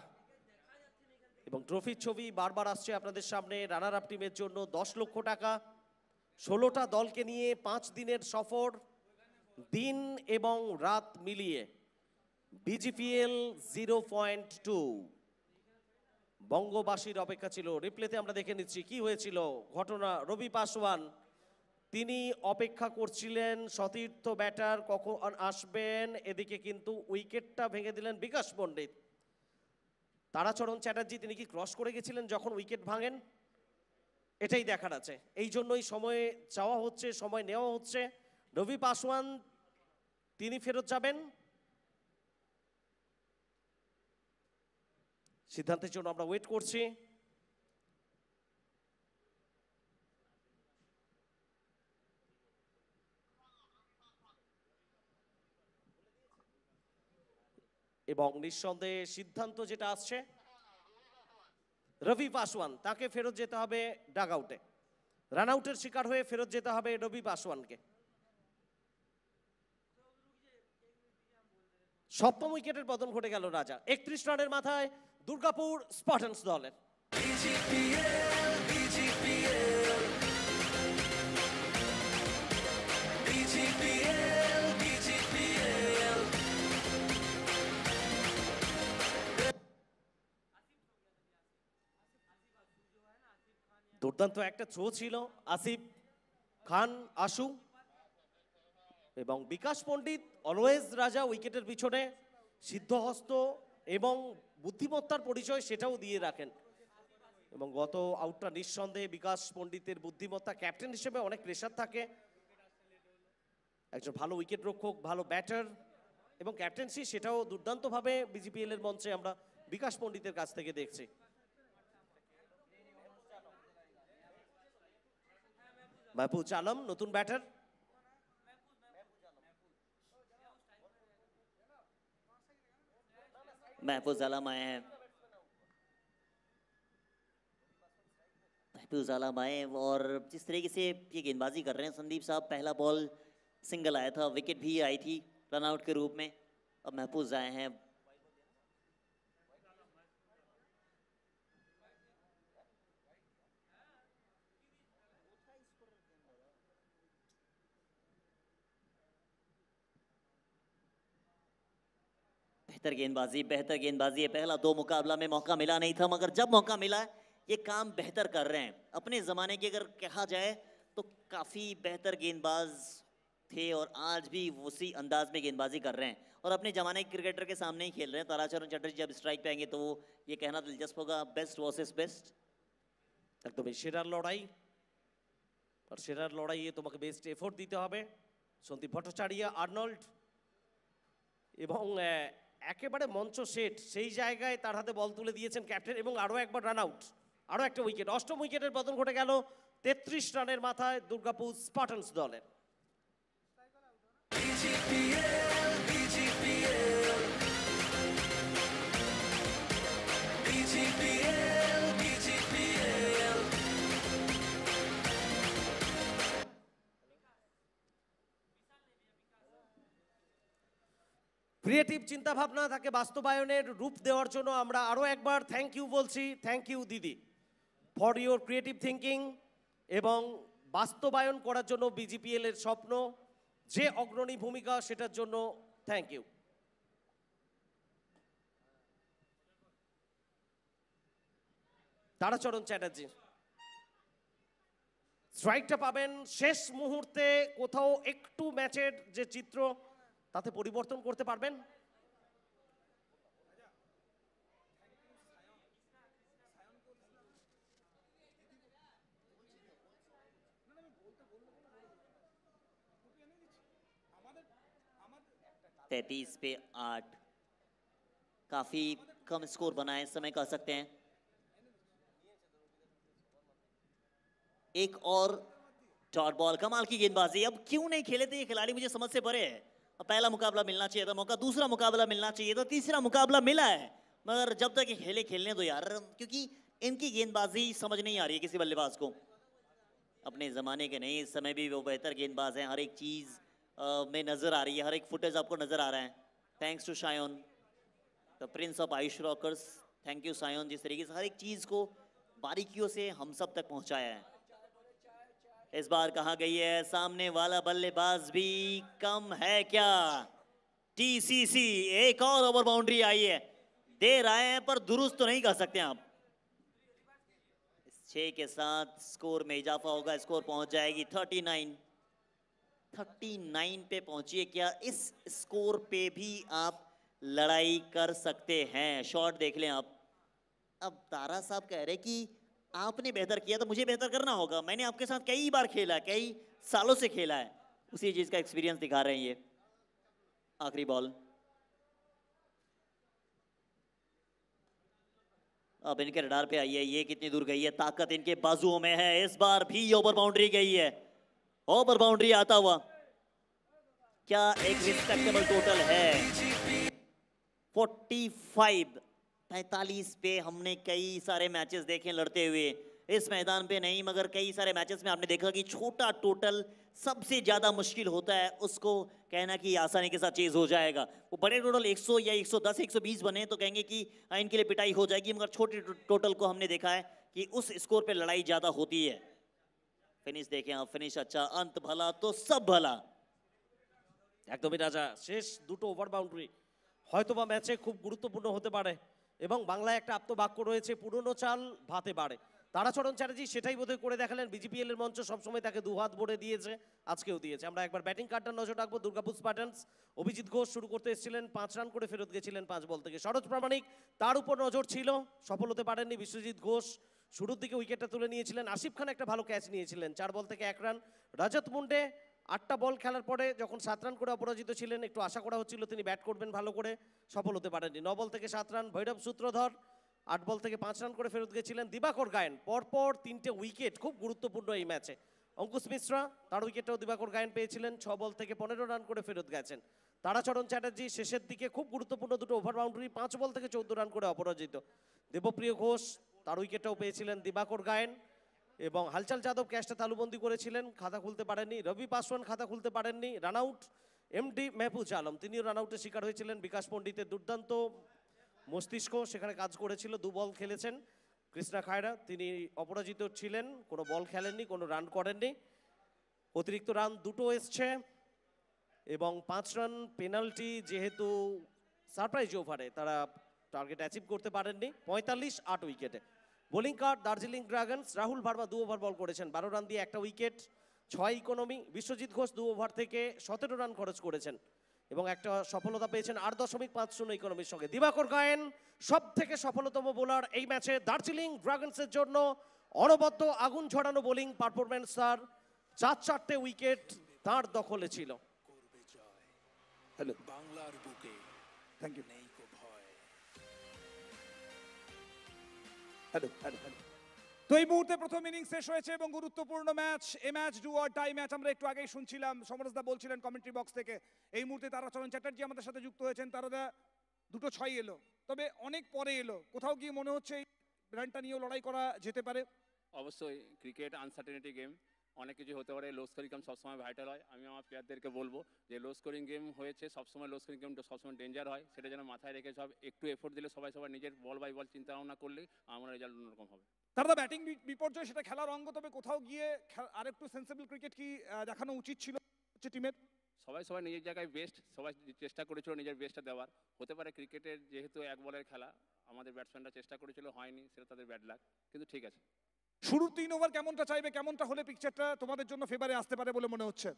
এবং ট্রফির ছবি বারবার আসছে আপনাদের সামনে। রানার আপ টিমের জন্য 10 লক্ষ টাকা। 16টা দলকে নিয়ে 5 দিনের সফর, দিন এবং রাত মিলিয়ে বিজিপিএল 0.2 বঙ্গবাসীর অপেক্ষা ছিল। রিপ্লেতে আমরা দেখে নিচ্ছি কি হয়েছিল ঘটনা। রবি পাসওয়ান তিনি অপেক্ষা করছিলেন সতীর্থ ব্যাটার কখন আসবেন, এদিকে কিন্তু উইকেটটা ভেঙে দিলেন বিকাশ পণ্ডিত। তারাচরণ চ্যাটার্জি তিনি কি ক্রস করে গেছিলেন যখন উইকেট ভাঙেন, এটাই দেখার আছে। এই জন্যই সময় চাওয়া হচ্ছে, সময় নেওয়া হচ্ছে। রবি পাসওয়ান তিনি ফেরত যাবেন, সিদ্ধান্তের জন্য আমরা ওয়েট করছি। এবং নিঃসন্দেহে সিদ্ধান্ত যেটা আসছে, রবি পাসওয়ান তাকে ফেরত যেতে হবে ডাগ আউটে। রান আউটের শিকার হয়ে ফেরত যেতে হবে রবি পাসওয়ানকে। সপ্তম উইকেটের পতন ঘটে গেল রাজা। 31 রানের মাথায় দুর্গাপুর স্পার্টানস দলের। দুর্দান্ত একটা থ্রো ছিল আসিফ খান আশু, এবং বিকাশ পণ্ডিত অলওয়েজ রাজা উইকেটের পিছনে সিদ্ধহস্ত এবং বুদ্ধিমত্তার পরিচয় সেটাও দিয়ে রাখেন। এবং গত আউটটা নিঃসন্দেহে বিকাশ পণ্ডিতের বুদ্ধিমত্তা, ক্যাপ্টেন হিসেবে অনেক প্রেশার থাকে, একজন ভালো উইকেট রক্ষক, ভালো ব্যাটার এবং ক্যাপ্টেন্সি সেটাও দুর্দান্তভাবে বিজিপিএল এর মঞ্চে আমরা বিকাশ পণ্ডিতের কাছ থেকে দেখছি। মাহফুজ আলম নতুন ব্যাটার। महफूज आलम आए हैं। महफूज आलम आए और जिस तरीके से ये गेंदबाजी कर रहे हैं संदीप साहब, पहला बॉल सिंगल आया था, विकेट भी आई थी रनआउट के रूप में। अब महफूज आए हैं। बेहतर गेंदबाजी है। पहला दो मुकाबला में मौका मिला नहीं था, मगर जब मौका मिला ये काम बेहतर कर रहे हैं। अपने ज़माने की अगर कहा जाए तो काफ़ी बेहतर गेंदबाज थे और आज भी उसी अंदाज में गेंदबाजी कर रहे हैं और अपने ज़माने के क्रिकेटर के सामने ही खेल रहे हैं। ताराचरण चटर्जी जब स्ट्राइक पे आएंगे तो वो ये कहना दिलचस्प होगा, बेस्ट वर्सेस बेस्ट। একদমই সেরার লড়াই, আর সেরার লড়াইয়ে তোমাকে বেস্ট এফোর্ট দিতে হবে। সন্দীপ ভট্টাচার্য, আর্নল্ড এবং একেবারে মঞ্চ সেট সেই জায়গায় তার হাতে বল তুলে দিয়েছেন ক্যাপ্টেন এবং আরও একবার রান আউট, আরও একটা উইকেট। অষ্টম উইকেটের পতন ঘটে গেল 33 রানের মাথায় দুর্গাপুর স্পার্টানস দলের। ক্রিয়েটিভ চিন্তা ভাবনা তাকে বাস্তবায়নের রূপ দেওয়ার জন্য আমরা আরও একবার থ্যাংক ইউ বলছি। থ্যাংক ইউ দিদি ফর ইউর ক্রিয়েটিভ থিঙ্কিং এবং বাস্তবায়ন করার জন্য বিজিপিএল এর স্বপ্ন যে অগ্রণী ভূমিকা সেটার জন্য থ্যাংক ইউ। তারাচরণ চ্যাটার্জি স্ট্রাইকটা পাবেন শেষ মুহূর্তে, কোথাও একটু ম্যাচের যে চিত্র তাতে পরিবর্তন করতে পারবেন। तैतीस पे 8, काफी कम स्कोर बना है इस समय कह सकते हैं। एक और डॉट बॉल, कमाल की गेंदबाजी। अब क्यों नहीं खेले थे ये खिलाड़ी, मुझे समझ से परे है। अब पहला मुकाबला मिलना चाहिए था मौका, दूसरा मुकाबला मिलना चाहिए था, तीसरा मुकाबला मिला है, मगर जब तक ये खेलने दो यार, क्योंकि इनकी गेंदबाजी समझ नहीं आ रही है किसी बल्लेबाज को। अपने ज़माने के नहीं, इस समय भी वो बेहतर गेंदबाज हैं। हर एक चीज़ में नज़र आ रही है, हर एक फुटेज आपको नज़र आ रहा है। Thanks to Shayon, the prince of Ayush Rockers. Thank you Shayon, जिस तरीके से हर एक चीज़ को बारीकियों से हम सब तक पहुँचाया है। इस बार कहा गई है सामने वाला बल्लेबाज भी कम है क्या। टीसीसी एक और ओवर बाउंड्री आई है, दे रहे हैं पर दुरुस्त तो नहीं कर सकते आप। इस 6 के साथ स्कोर में इजाफा होगा, स्कोर पहुंच जाएगी 39 पे पहुंचिए। क्या इस स्कोर पे भी आप लड़ाई कर सकते हैं? शॉट देख लें आप। अब तारा साहब कह रहे कि आपने बेहतर किया तो मुझे बेहतर करना होगा। मैंने आपके साथ कई बार खेला है, कई सालों से खेला है, उसी चीज का एक्सपीरियंस दिखा रहे हैं ये। आखिरी बॉल, अब इनके रडार पे आई है, ये कितनी दूर गई है, ताकत इनके बाजुओं में है। इस बार भी ओवर बाउंड्री गई है, ओवर बाउंड्री आता हुआ। क्या एक रिस्पेक्टेबल टोटल है। 45 पे हमने कई सारे मैचेस देखे लड़ते हुए, इस मैदान पे नहीं मगर कई सारे मैचेस में आपने देखा कि छोटा टोटल सबसे ज्यादा मुश्किल होता है उसको कहना कि आसानी के साथ चेज हो जाएगा। वो बड़े टोटल 100 या 110 120 बने तो कहेंगे कि इनके लिए पिटाई हो जाएगी, मगर छोटे टोटल को हमने देखा है कि उस स्कोर पे लड़ाई ज्यादा होती है। फिनिश देखें आप, फिनिश अच्छा, अंत भला तो सब भला। একদমই রাজা, শেষ দুটো ওভার বাউন্ডারি হয়তোবা ম্যাচে খুব গুরুত্বপূর্ণ হতে পারে এবং বাংলায় একটা আপ্তবাক্য রয়েছে, পুরনো চাল ভাতে বাড়ে। তারাচরণ চ্যাটার্জি সেটাই বোধহয় করে দেখালেন। বিজিপিএল এর মঞ্চ সবসময় তাকে দুহাত ভরে দিয়েছে, আজকেও দিয়েছে। আমরা একবার ব্যাটিং কার্ডটার নজর রাখবো। দুর্গাপুর স্পার্টানস, অভিজিৎ ঘোষ শুরু করতে এসেছিলেন, 5 রান করে ফেরত গেছিলেন 5 বল থেকে। সরোজ প্রামাণিক তার উপর নজর ছিল, সফল হতে পারেননি। বিশ্বজিৎ ঘোষ শুরুর দিকে উইকেটটা তুলে নিয়েছিলেন। আসিফ খান একটা ভালো ক্যাচ নিয়েছিলেন, 4 বল থেকে 1 রান। রজত মুন্ডে 8টা বল খেলার পরে যখন 7 রান করে অপরাজিত ছিলেন, একটু আশা করা হচ্ছিল তিনি ব্যাট করবেন ভালো করে, সফল হতে পারেননি। 9 বল থেকে 7 রান ভৈরব সূত্রধর, 8 বল থেকে 5 রান করে ফেরত গেছিলেন দিবাকর গায়েন। পরপর 3টে উইকেট, খুব গুরুত্বপূর্ণ এই ম্যাচে। অঙ্কুশ মিশ্রা, তার উইকেটটাও দিবাকর গায়েন পেয়েছিলেন, 6 বল থেকে 15 রান করে ফেরত গেছেন। তারাচরণ চ্যাটার্জি শেষের দিকে খুব গুরুত্বপূর্ণ দুটো ওভার বাউন্ডারি, 5 বল থেকে 14 রান করে অপরাজিত। দেবপ্রিয় ঘোষ, তার উইকেটটাও পেয়েছিলেন দিবাকর গায়েন, এবং হালচাল যাদব ক্যাচটা তালুবন্দি করেছিলেন, খাতা খুলতে পারেননি। রবি পাসওয়ান খাতা খুলতে পারেননি, run out. MD Mahfuz Alam, তিনিও রান আউটের শিকার হয়েছিলেন। বিকাশ পণ্ডিতের দুর্দান্ত মস্তিষ্ক সেখানে কাজ করেছিল, 2 বল খেলেছেন। কৃষ্ণা খায়রা, তিনি অপরাজিত ছিলেন, কোনো বল খেলেননি, কোনো রান করেননি। অতিরিক্ত রান 2টো এসছে এবং 5 রান পেনাল্টি, যেহেতু সারপ্রাইজ ওভারে তারা টার্গেট অ্যাচিভ করতে পারেননি। 45-8 উইকেটে। Bowling card Darjeeling Dragons, Rahul Verma 2 over ball করেছেন, 12 রান দিয়ে 1টা wicket, 6 economy. Biswajit Ghosh 2 over থেকে 17 রান খরচ করেছেন এবং একটা সফলতা পেয়েছেন 8.50 ইকোনমির সঙ্গে। দিবাকর গায়েন সব থেকে সফলতম বোলার এই ম্যাচে দার্জিলিং ড্রাগনসের জন্য। অনবদ্য আগুন ঝরানো বোলিং পারফরম্যান্স তার, 4-4টে উইকেট তার দখলে ছিল। হ্যালো, বাংলার বুকে থ্যাংক ইউ। নেই কো ভয়। Hello hello hello. তো এই মুহূর্তে প্রথম ইনিংস শেষ হয়েছে এবং গুরুত্বপূর্ণ ম্যাচ, এ match do or die match. আমরা একটু আগেই শুনছিলাম, সমরসদা বলছিলেন কমেন্ট্রি বক্স থেকে। এই মুহূর্তে তারাচরণ চ্যাটার্জি আমাদের সাথে যুক্ত হয়েছেন। তারা দুটো 6 এলো, তবে অনেক পরে এলো। কোথাও গিয়ে মনে হচ্ছে এই রানটা নিয়েও লড়াই করা যেতে পারে। অবশ্যই ক্রিকেট আনসার্টেনিটি গেম, অনেক কিছু হতে পারে। লো স্কোরিং গেম সবসময় ভাইটাল হয়। আমি আমার প্লেয়ারদেরকে বলবো যে লো স্কোরিং গেম হয়েছে, সবসময় লো স্কোরিং গেমটা সবসময় ডেঞ্জার হয়, সেটা যেন মাথায় রেখে সব একটু এফোর্ট দিলে, সবাই নিজের বল বাই বল চিন্তা ভাবনা করলেই আমার রেজাল্ট অন্যরকম হবে। তারা ব্যাটিং বিপর্যয়, সেটা খেলার অঙ্গ, তবে কোথাও গিয়ে আরেকটু সেন্সিবল ক্রিকেট কি দেখানো উচিত ছিল টিমের? সবাই নিজের জায়গায় বেস্ট, সবাই চেষ্টা করেছিল নিজের বেস্টটা দেওয়ার। হতে পারে ক্রিকেটের যেহেতু এক বলের খেলা, আমাদের ব্যাটসম্যানরা চেষ্টা করেছিল, হয়নি, সেটা তাদের ব্যাড লাক, কিন্তু ঠিক আছে। শুরুর 3 ওভার কেমনটা চাইবে, কেমনটা হলে পিকচারটা তোমাদের জন্য ফেভারে আসতে পারে বলে মনে হচ্ছে?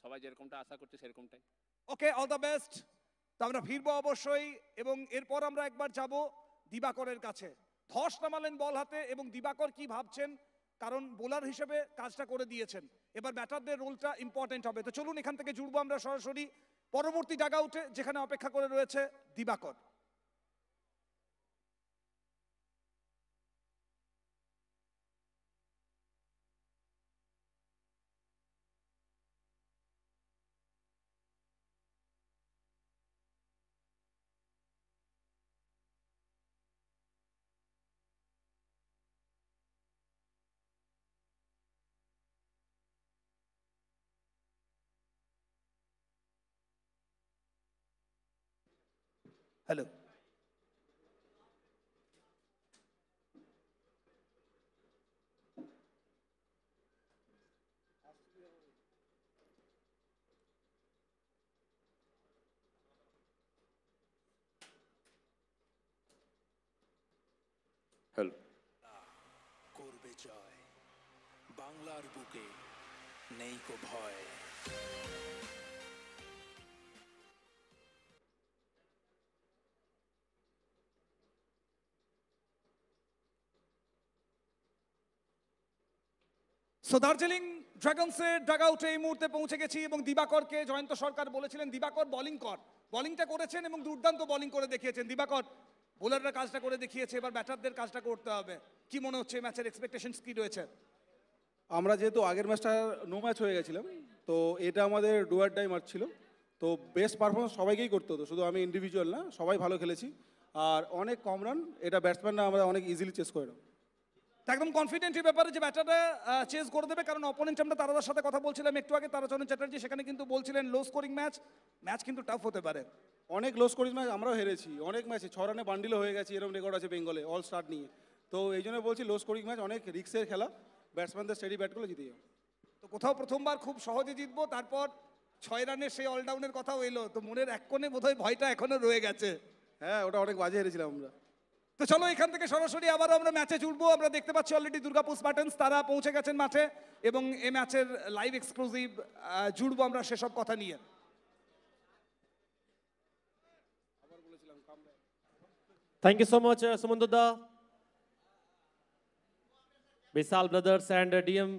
সবাই যেরকমটা আশা করছে সেরকমটাই। ওকে, অল দ্য বেস্ট। তো আমরা ফিরবো অবশ্যই, এবং এরপর আমরা একবার যাব দিবাকরের কাছে। ধস নামালেন বল হাতে, এবং দিবাকর কি ভাবছেন, কারণ বোলার হিসেবে কাজটা করে দিয়েছেন, এবার ব্যাটারদের রোলটা ইম্পর্টেন্ট হবে। তো চলুন এখান থেকে জুড়বো আমরা সরাসরি পরবর্তী ডাগ আউটে, যেখানে অপেক্ষা করে রয়েছে দিবাকর। হ্যালো। হ্যালো, করবে জয়, বাংলার বুকে নেই কো ভয়। সো দার্জিলিং ড্রাগনসের ডাগ আউটে এই মুহূর্তে পৌঁছে গেছি, এবং দিবাকরকে জয়ন্ত সরকার বলেছিলেন দিবাকর বোলিং কর, বোলিংটা করেছেন এবং দুর্দান্ত বোলিং করে দেখিয়েছেন দিবাকর। বোলাররা কাজটা করে দেখিয়েছে, এবার ব্যাটারদের কাজটা করতে হবে। কি মনে হচ্ছে ম্যাচের এক্সপেকটেশনস কি রয়েছে? আমরা যেহেতু আগের ম্যাচটা নো ম্যাচ হয়ে গেছিলাম, তো এটা আমাদের ডুয়ার টাইম ম্যাচ ছিল, তো বেস্ট পারফরমেন্স সবাইকেই করতে হতো, শুধু আমি ইন্ডিভিজুয়াল না, সবাই ভালো খেলেছি। আর অনেক কম রান, এটা ব্যাটসম্যানরা আমরা অনেক ইজিলি চেস করে নেব। একদম কনফিডেন্ট এই ব্যাপারে যে ব্যাটাররা চেস করে দেবে, কারণ অপোনেন্ট, আমরা তারার সাথে কথা বলছিলাম একটু আগে, তারাচরণ চ্যাটার্জি সেখানে কিন্তু বলছিলেন লো স্কোরিং ম্যাচ কিন্তু টাফ হতে পারে। অনেক লো স্কোরিং ম্যাচ আমরাও হেরেছি, অনেক ম্যাচে 6 রানে বান্ডিলও হয়ে গেছে, এরকম রেকর্ড আছে বেঙ্গলে অল স্টার্ট নিয়ে। তো এই জন্য বলছি লো স্কোরিং ম্যাচ অনেক রিস্কের খেলা, ব্যাটসম্যানদের স্টেডি ব্যাট করলে জিতে যাবে। তো কোথাও প্রথমবার খুব সহজে জিতবো, তারপর 6 রানের সেই অলডাউনের কথাও এলো, তো মনের এক কোণে বোধহয় ভয়টা এখনো রয়ে গেছে। হ্যাঁ, ওটা অনেক বাজে হেরেছিলাম আমরা। তো চলো এখান থেকে সরাসরি আবারও আমরা ম্যাচে জুড়বো। আমরা দেখতে পাচ্ছি অলরেডি দুর্গাপুর স্পার্টানস তারা পৌঁছে গেছেন মাঠে, এবং এই ম্যাচের লাইভ এক্সক্লুসিভ জুড়বো আমরা সেসব কথা নিয়ে। Thank you so much, Sumandada. Vishal Brothers and DM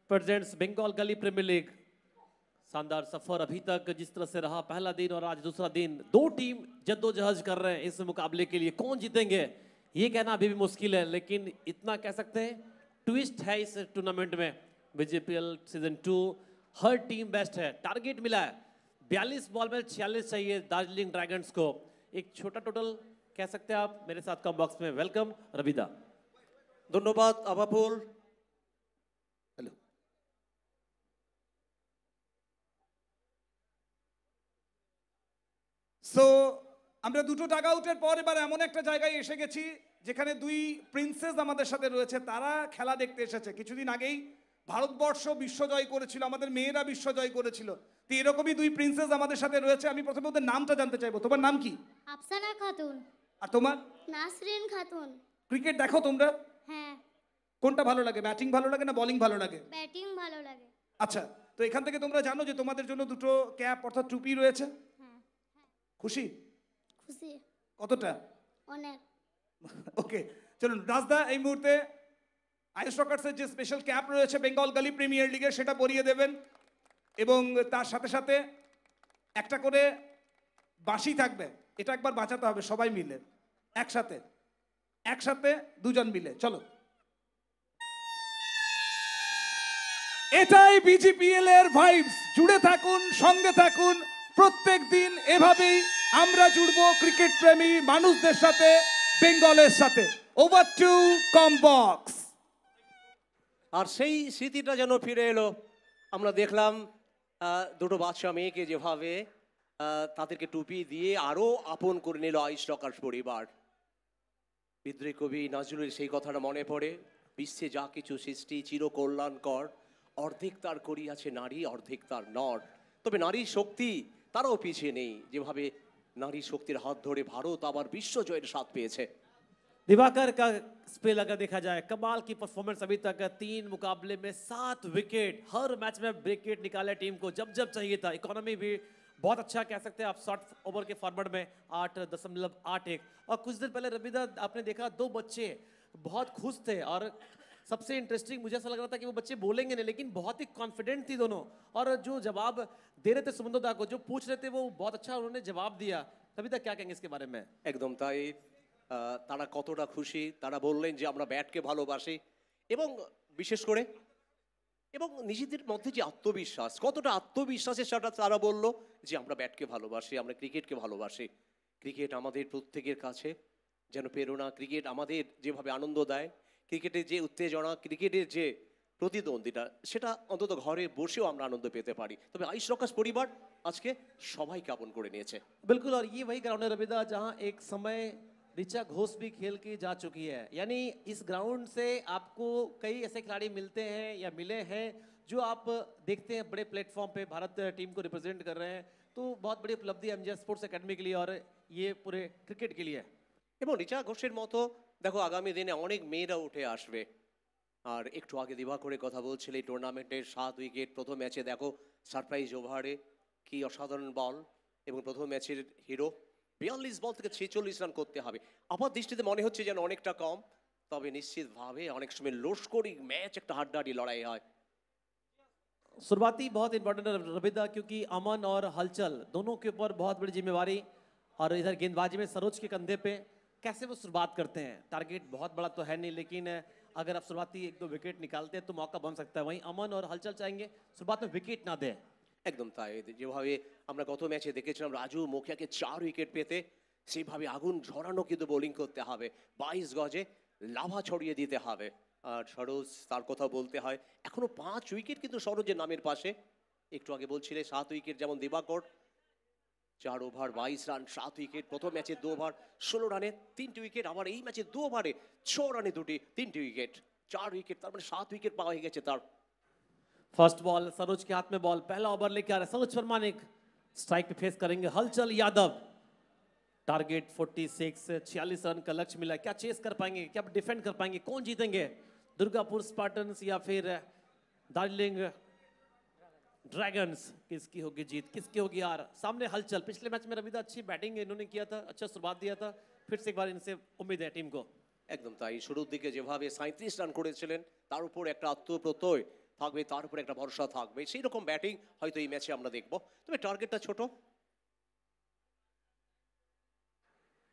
presents Bengal Gully Premier League. शानदार सफर अभी तक जिस तरह से रहा पहला दिन और आज दूसरा दिन, दो टीम जद्दोजहद कर रहे हैं इस मुकाबले के लिए। कौन जीतेंगे ये कहना अभी भी मुश्किल है, लेकिन इतना कह सकते हैं ट्विस्ट है इस टूर्नामेंट में। बीजेपीएल सीजन 2 हर टीम बेस्ट है। टारगेट मिला है 42 बॉल में 46 चाहिए दार्जिलिंग ड्रैगन्स को। एक छोटा टोटल कह सकते हैं आप। मेरे साथ कम बॉक्स में वेलकम रविदा। ধন্যবাদ আবাপুল। হ্যালো। সো আমরা দুটো টাগ আউটের পর এবার এমন একটা জায়গায় এসে গেছি যেখানে দুই প্রিন্সেস আমাদের সাথে রয়েছে। তারা খেলা দেখতে এসেছে। কিছুদিন আগেই ভারতবর্ষ বিশ্বজয় করেছিল, আমাদের মেয়েরা বিশ্বজয় করেছিল। তো এরকমই দুই প্রিন্সেস আমাদের সাথে রয়েছে। আমি প্রথমে ওদের নামটা জানতে চাইবো। তোমার নাম কি? আফসানা খাতুন। আর তোমার? নাসরিন খাতুন। ক্রিকেট দেখো তোমরা? হ্যাঁ। কোনটা ভালো লাগে, ব্যাটিং ভালো লাগে না বোলিং ভালো লাগে? ব্যাটিং ভালো লাগে। আচ্ছা, তো এখান থেকে তোমরা জানো যে তোমাদের জন্য দুটো ক্যাপ অর্থাৎ টুপি রয়েছে। হ্যাঁ। খুশি? খুশি। কতটা? অনেক। ওকে, চলুন রাজদা এই মুহূর্তে আইএস রকার্সের যে স্পেশাল ক্যাপ রয়েছে বেঙ্গল গলি প্রিমিয়ার লিগের সেটা পরিয়ে দেবেন, এবং তার সাথে সাথে একটা করে বাঁশি থাকবে। এটা একবার বাঁচাতে হবে সবাই মিলে একসাথে, একসাথে দুজন মিলে। চলো, এটাই বিজিপিএল এর ভাইবস। জুড়ে থাকুন, সঙ্গে থাকুন, প্রত্যেক দিন এভাবেই আমরা জুড়বো ক্রিকেট প্রেমী মানুষদের সাথে, বেঙ্গলের সাথে। ওভার টু কম বক্স। আর সেই স্মৃতিটা যেন ফিরে এলো। আমরা দেখলাম দুটো বাচ্চা মেয়েকে যেভাবে তাদেরকে টুপি দিয়ে আরো আপন করে নিল আইস রকার্স পরিবার। বিদ্রোহী কবি নজরুলের সেই কথাটা মনে পড়ে, বিশ্বে যা কিছু সৃষ্টি চিরকল্যাণকর, অর্ধেক তার করিয়াছে নারী, অর্ধেক তার নর। তবে নারীর শক্তি তারাও পিছিয়ে নেই, যেভাবে নারী শক্তির হাত ধরে ভারত আবার বিশ্বজয়ের স্বাদ পেয়েছে। दिवाकर का स्पेल अगर देखा जाए, कमाल की परफॉर्मेंस अभी तक। 3 मुकाबले में 7 विकेट, हर मैच में विकेट निकाले टीम को जब जब चाहिए था। इकोनॉमी भी बहुत अच्छा कह सकते हैं आप शॉर्ट ओवर के फॉर्मेट में 8.81। और कुछ दिन पहले रविदा आपने देखा 2 बच्चे बहुत खुश थे, और सबसे इंटरेस्टिंग मुझे ऐसा लग रहा था कि वो बच्चे बोलेंगे नहीं, लेकिन बहुत ही कॉन्फिडेंट थी दोनों। और जो जवाब दे रहे थे सुमंदोदा को, जो पूछ रहे थे वो बहुत अच्छा उन्होंने जवाब दिया। रविदा क्या कहेंगे इसके बारे में? একদম তাই। তারা কতটা খুশি, তারা বললেন যে আমরা ব্যাটকে ভালোবাসি, এবং বিশেষ করে এবং নিজেদের মধ্যে যে আত্মবিশ্বাস, কতটা আত্মবিশ্বাসের সাথে তারা বলল যে আমরা ব্যাটকে ভালোবাসি, আমরা ক্রিকেটকে ভালোবাসি। ক্রিকেট আমাদের প্রত্যেকের কাছে যেন প্রেরণা, ক্রিকেট আমাদের যেভাবে আনন্দ দেয়, ক্রিকেটের যে উত্তেজনা, ক্রিকেটের যে প্রতিদ্বন্দ্বিতা, সেটা অন্তত ঘরে বসেও আমরা আনন্দ পেতে পারি। তবে আইস রকার্স পরিবার আজকে সবাইকে আপন করে নিয়েছে। बिल्कुल, और ये वही ग्राउंड है रविदा जहां एक समय ऋचा घोष भी खेल के जा चुकी है। यानी इस ग्राउंड से आपको कई ऐसे खिलाड़ी मिलते हैं या मिले हैं जो आप देखते हैं बड़े प्लेटफॉर्म पे भारत टीम को रिप्रेजेंट कर रहे हैं। तो बहुत बड़ी उपलब्धि एमजीआर स्पोर्ट्स एकेडमी के लिए और ये पूरे क्रिकेट के लिए है। এবং রিচা ঘোষের মতো দেখো আগামী দিনে অনেক মেয়েরা উঠে আসবে। আর একটু আগে দিবাকরের কথা বলছিল, এই টুর্নামেন্টের 7 উইকেট প্রথম ম্যাচে দেখো সারপ্রাইজ ওভারে কি অসাধারণ বল, এবং প্রথম ম্যাচের হিরো 42 বল থেকে 46 রান করতে হবে। আমার দৃষ্টিতে মনে হচ্ছে যেন অনেকটা কম, তবে নিশ্চিতভাবে অনেক সময় লোস্কোরিং ম্যাচ একটা হাড্ডাহাড্ডি লড়াই হয়। शुरुआती बहुत इंपॉर्टेंट है रविदा, क्योंकि अमन और हलचल दोनों के ऊपर बहुत बड़ी जिम्मेवारी, और इधर गेंदबाजी में सरोज के कंधे पे कैसे वो शुरुआत करते हैं। टारगेट बहुत बड़ा तो है नहीं, लेकिन अगर आप शुरुआती 1-2 विकेट निकालते हैं तो मौका बन सकता है। वहीं अमन और हलचल चाहेंगे शुरुआत में विकेट ना दे। একদম তাই। যেভাবে আমরা গত ম্যাচে দেখেছিলাম রাজু মুখিয়াকে 4 উইকেট পেতে, সেইভাবে আগুন ঝরানো কিন্তু বোলিং করতে হবে, 22 গজে লাভা ছড়িয়ে দিতে হবে। আর সরোজ, তার কথা বলতে হয়, এখনো 5 উইকেট কিন্তু সরোজের নামের পাশে। একটু আগে বলছিলে 7 উইকেট যেমন দিবাকর, 4 ওভার 22 রান, 7 উইকেট। প্রথম ম্যাচে 2 ওভার 16 রানে 3টি উইকেট, আবার এই ম্যাচে 2 ওভারে 6 রানে 3টি উইকেট, 4 উইকেট, তার মানে 7 উইকেট পাওয়া হয়ে গেছে তার। फर्स्ट बॉल सरोज के हाथ में, बॉल पहला ओवर लेके आ रहे सरोज फरमानिक, स्ट्राइक पे फेस करेंगे हलचल यादव। टारगेट 46 रन का लक्ष्य मिला। क्या चेस कर पाएंगे, क्या डिफेंड कर पाएंगे, कौन जीतेंगे? दुर्गापुर स्पार्टन्स या फिर दार्जिलिंग ड्रैगन्स? किसकी होगी जीत, किसकी होगी हार? सामने हलचल, पिछले मैच में रविदा अच्छी बैटिंग इन्होंने किया था, अच्छा शुरुआत दिया था, फिर से एक बार इनसे उम्मीद है टीम को। একদম তাই। শুরুর দিকে যেভাবে 37 রান করেছিলেন, তার উপর একটা আত্মপ্রত্যয় থাকবে, তার উপরে একটা ভরসা থাকবে, সেই রকম ব্যাটিং হয়তো এই ম্যাচে আমরা দেখব। তবে টার্গেটটা ছোট।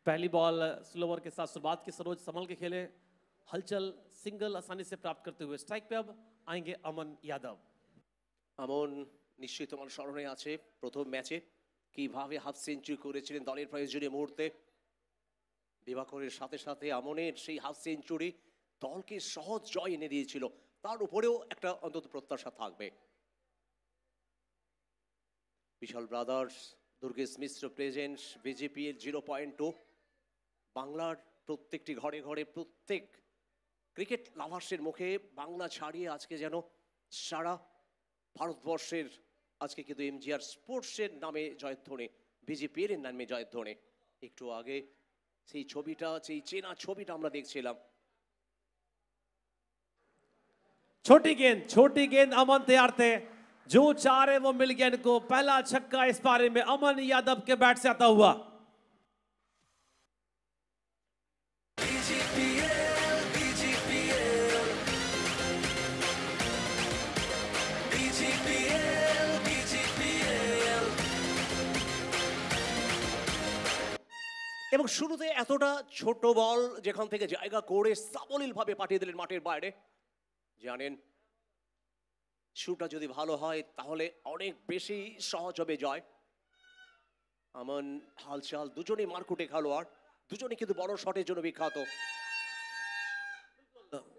पहली बॉल स्लो ओवर के साथ शुरुआत की, सरोज संभल के खेले, हलचल सिंगल आसानी से प्राप्त करते हुए स्ट्राइक पे अब आएंगे अमन यादव। আমন নিশ্চয়ই তোমার স্মরণে আছে প্রথম ম্যাচে কিভাবে হাফ সেঞ্চুরি করেছিলেন দলের প্রয়োজনীয় মুহূর্তে। দিবাকরের সাথে সাথে আমনের সেই হাফ সেঞ্চুরি দলকে সহজ জয় এনে দিয়েছিল, তার উপরেও একটা অন্তত প্রত্যাশা থাকবে। বিশাল ব্রাদার্স, দুর্গেশ মিশ্র প্রেজেন্স, বিজেপি এর 0.2। বাংলার প্রত্যেকটি ঘরে ঘরে প্রত্যেক ক্রিকেট লাভার্সের মুখে বাংলা ছাড়িয়ে আজকে যেন সারা ভারতবর্ষের আজকে কিন্তু এমজিআর স্পোর্টসের নামে জয়ধ্বনি, বিজেপির নামে জয়ধ্বনি। একটু আগে সেই ছবিটা, সেই চেনা ছবিটা আমরা দেখছিলাম। छोटी गेंद अमन तैयार थे, जो चार है वो मिल गया इनको। पहला छक्का इस पारी में अमन यादव के बैट से आता हुआ। এবং শুরুতে এতটা ছোট বল যেখান থেকে জায়গা করে সাবলীলভাবে পাঠিয়ে দিলেন মাঠের বাইরে। জানেন শুটা যদি ভালো হয় তাহলে অনেক বেশি সহজ হবে জয়। আমন, হালচাল দুজনেই মারকুটে খেলোয়াড়, দুজনেই কিন্তু বড় শটের জন্য বিখ্যাত।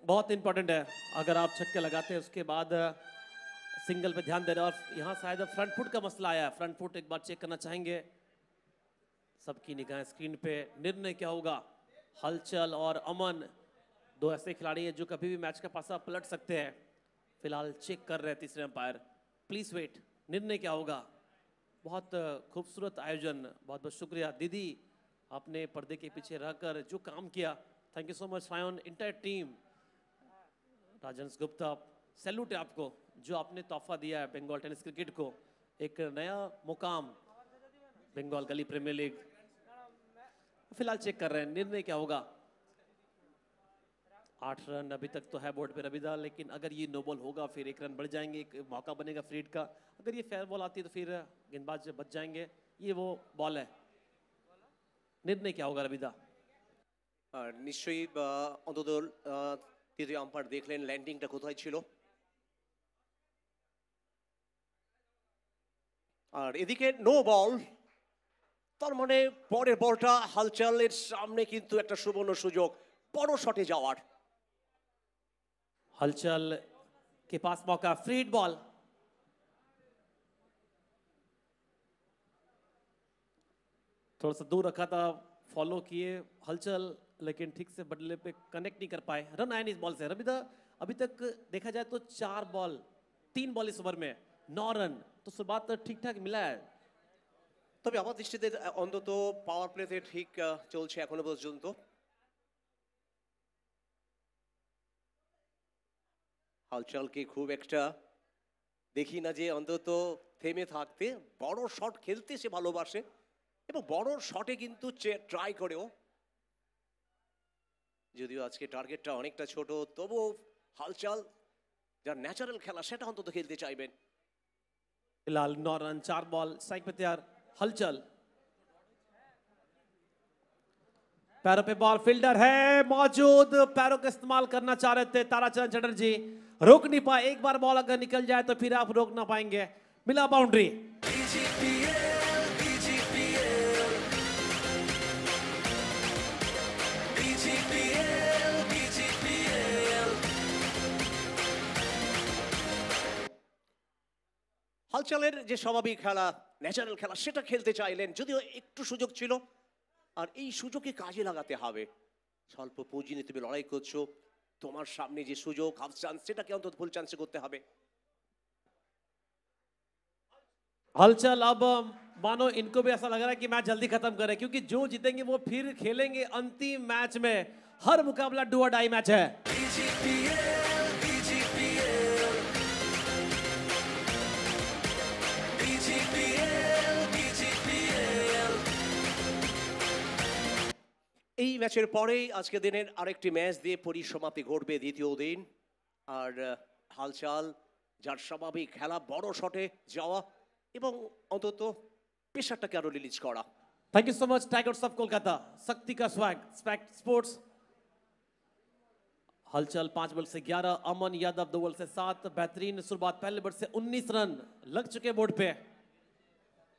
बहुत इंपॉर्टेंट है, अगर आप छक्के लगाते हैं उसके बाद सिंगल पे ध्यान दे रहे हैं। और यहाँ शायद फ्रंट फुट का मसला आया है, फ्रंट फुट एक बार चेक करना चाहेंगे। सबकी निगाहें स्क्रीन पे। निर्णय क्या होगा? हलचल और अमन दो ऐसे खिलाड़ी हैं जो कभी भी मैच का पासा पलट सकते हैं। फिलहाल चेक कर रहे हैं तीसरे अंपायर। प्लीज वेट, निर्णय क्या होगा? बहुत खूबसूरत आयोजन, बहुत बहुत शुक्रिया दीदी, आपने पर्दे के पीछे रहकर जो काम किया। Thank you so much Sayan, entire team. Rajhans Gupta, salute है आपको, जो आपने तोहफा दिया है बंगाल टेनिस क्रिकेट को, एक नया मुकाम बंगाल गली प्रीमियर लीग। फिलहाल चेक कर रहे हैं निर्णय क्या होगा। 8 रन अभी तक तो है बोर्ड पे रविदा, लेकिन अगर ये नो बॉल होगा फिर 1 रन बढ़ जाएंगे, एक मौका बनेगा फ्रीड का। अगर ये फेयर बॉल आती है तो फिर गेंदबाज बच जाएंगे। ये वो बॉल है, निर्णय क्या होगा रविदा? আর নিশ্চয়ই অন্তত তৃতীয় আম্পায়ার দেখলেন ল্যান্ডিংটা কোথায় ছিল। আর এদিকে নো বল, তার মানে পরের বলটা হালচালের সামনে কিন্তু একটা সুবর্ণ সুযোগ বড় শটে যাওয়ার। हलचल के पास मौका, फ्रीड बॉल। थोड़ा सा दूर रखा था, फॉलो किए हलचल, लेकिन ठीक से बदले पे कनेक्ट नहीं कर पाए। रन आए नहीं इस बॉल से रविदा। अभी तक देखा जाए तो 4 बॉल 3 बॉल इस ओवर में 9 रन, तो शुरुआत ठीक ठाक मिला है। তবে আমার দৃষ্টিতে অন্তত পাওয়ার প্লেতে ঠিক চলছে এখনো পর্যন্ত। হালচালকে খুব একটা দেখি না যে অন্তত থেমে থাকতে, বড় শট খেলতে সে ভালোবাসে এবং বড় শটে কিন্তু ট্রাই করেও, যদিও আজকে টার্গেটটা অনেকটা ছোট, তবু হালচাল যার ন্যাচারাল খেলা সেটা অন্তত খেলতে চাইবেন। फिलहाल 9 रन 4 बॉल, स्ट्राइक पे तैयार हलचल। पैरों पे बॉल, फील्डर है मौजूद, पैरों का इस्तेमाल करना चाह रहे थे ताराचंद चटर्जी, रोक नहीं पाए। एक बार बॉल अगर निकल जाए तो फिर आप रोक ना पाएंगे। मिला बाउंड्री। হালচালের যে স্বাভাবিক খেলা, ন্যাচারাল খেলা, সেটা খেলতে চাইলেন, যদিও একটু সুযোগ ছিল। আর এই সুযোগকে কাজে লাগাতে হবে। স্বল্প পুঁজি নিয়ে তুমি লড়াই করছো, তোমার সামনে যে সুযোগ, হাফ চান্স, সেটাকে অন্তত ফুল চান্সে করতে হবে। हलचल अब मानो इनको भी ऐसा लग रहा है कि मैच जल्दी खत्म करें, क्योंकि जो जीतेंगे वो फिर खेलेंगे अंतिम मैच में। हर मुकाबला डू और डाई मैच है। এই ম্যাচের পরেই আজকে দিনের আরেকটি ম্যাচ দিয়ে পরিসমাপ্তি ঘটবে দ্বিতীয় দিন। আর হালচাল যার স্বাভাবিক খেলা বড় শটে যাওয়া এবং অন্তত পেশারটাকে আরো রিলিজ করা। Thank you so much tigers of Kolkata, शक्ति का स्वैग, स्पोर्ट्स। हलचल 5 बॉल से 11, अमन यादव 2 बॉल से 7, बेहतरीन शुरुआत, पहले बॉल से 19 रन लग चुके बोर्ड पे।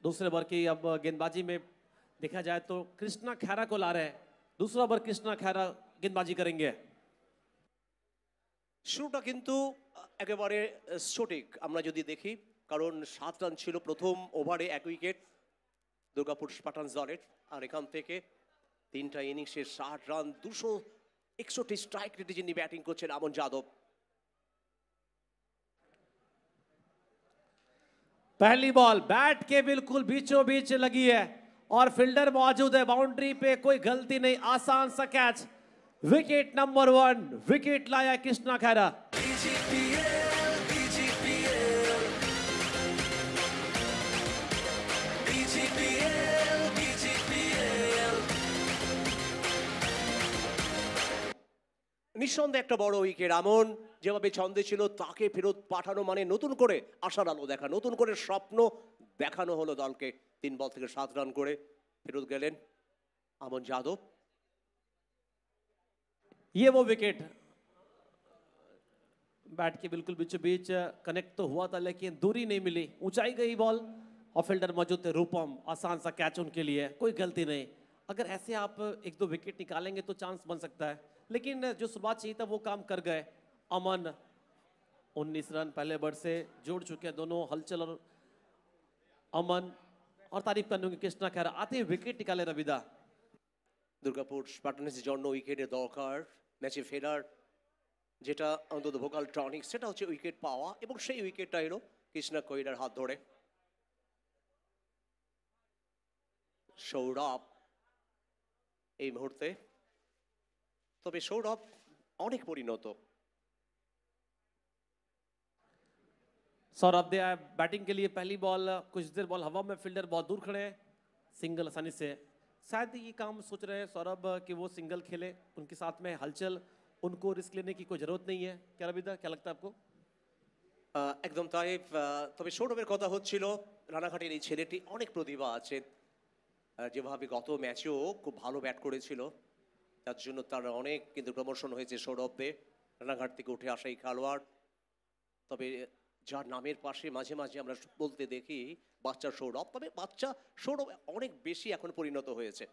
दूसरे ओवर की अब गेंदबाजी में देखा जाए तो कृष्णा खैरा को ला रहे हैं, दूसरा ओवर कृष्णा खैरा गेंदबाजी करेंगे। শুরুটা কিন্তু একেবারে সঠিক আমরা যদি দেখি, কারণ 7 রান ছিল প্রথম ওভারে, 1 উইকেট দুর্গাপুর স্পার্টানস দলের। আর এখান থেকে 3টা ইনিংসে 60 রান, 261 স্ট্রাইক রেটে যিনি ব্যাটিং করছেন আমন যাদব। पहली बॉल बैट के बिल्कुल बीचों बीच लगी है और फील्डर मौजूद है, बाउंड्री पे कोई गलती नहीं, आसान सा कैच। विकेट नंबर 1, विकेट लाया कृष्णा खैरा। নিঃসন্দেহে একটা বড় উইকেট। আমন যেভাবে ছন্দে ছিল তাকে ফেরত পাঠানো মানে নতুন করে আশার আলো দেখা, নতুন করে স্বপ্ন দেখানো হলো দলকে। 3 বল থেকে 7 রান করে ফেরত গেলেন আমন যাদব। ये वो विकेट बैट के बिल्कुल बीचों बीच कनेक्ट तो हुआ था लेकिन दूरी नहीं मिली, ऊंचाई गई बॉल और फील्डर मौजूद थे रूपम, आसान सा कैच उनके लिए, कोई गलती नहीं। अगर ऐसे आप 1-2 विकेट निकालेंगे तो चांस बन सकता है, लेकिन जो शुरुआत चाहिए था वो काम कर गए। अमन 19 रन पहले बॉल से जोड़ चुके हैं दोनों, हलचल और अमन। और तारीफ करने की कृष्णा खैरा आते ही विकेट निकाले रविदा। দুর্গাপুর স্পার্টানসের জন্য উইকেটের দরকার, ম্যাচে ফেরার যেটা অন্তত ভোকাল টনিক, সেটা হচ্ছে উইকেট পাওয়া, এবং সেই উইকেটটা এলো কৃষ্ণা কৈরার হাত ধরে। সৌরভ এই মুহূর্তে, তবে সৌরভ অনেক পরিণত। सौरभ दे आए बैटिंग के लिए, पहली बॉल कुछ देर बॉल हवा में, फील्डर बहुत दूर खड़े हैं, सिंगल आसानी से। शायद ये काम सोच रहे हैं सौरभ कि वो सिंगल खेले, उनके साथ में हलचल, उनको रिस्क लेने की कोई जरूरत नहीं है। क्या रविदा, क्या लगता है आपको? একদম তাই। তবে সৌরভের কথা হচ্ছিল, রানাঘাটের এই ছেলেটি অনেক প্রতিভা আছে, যেভাবে গত ম্যাচেও খুব ভালো ব্যাট করেছিল, তার জন্য তার অনেক কিন্তু প্রমোশন হয়েছে সৌরভে, রানাঘাট থেকে উঠে আসা এই খেলোয়াড়। তবে যার নামের পাশে মাঝে মাঝে আমরা বলতে দেখি বাচ্চা সৌরভ, তবে বাচ্চা সৌরভ অনেক বেশি এখন পরিণত হয়েছে।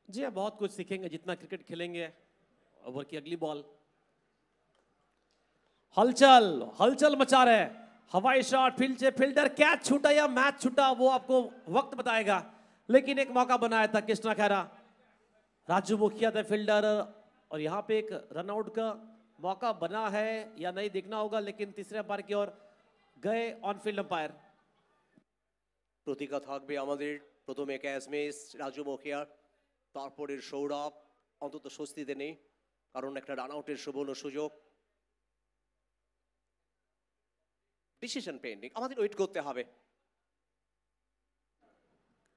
जी हाँ, बहुत कुछ सीखेंगे जितना क्रिकेट खेलेंगे। ओवर की अगली बॉल, हलचल हलचल मचा रहे, हवाई शॉट, फील्ड से फील्डर, कैच छूटा या मैच छूटा वो आपको वक्त बताएगा, लेकिन एक मौका बनाया था कृष्णा खैरा, राजू मुखिया थे फील्डर, और यहाँ पे एक रनआउट का मौका बना है या नहीं देखना होगा, लेकिन तीसरे अंपायर की ओर गए ऑन फील्ड अंपायर। প্রতিজ্ঞা থাকবে আমাদের, প্রথমে ক্যাচ মিস রাজু মুখিয়ার, তারপরে সৌরভ অন্তত স্বস্তিতে নেই, কারণ একটা রান আউটের সুবর্ণ সুযোগ। ডিসিশন পেন্ডিং, আমাদের ওয়েট করতে হবে।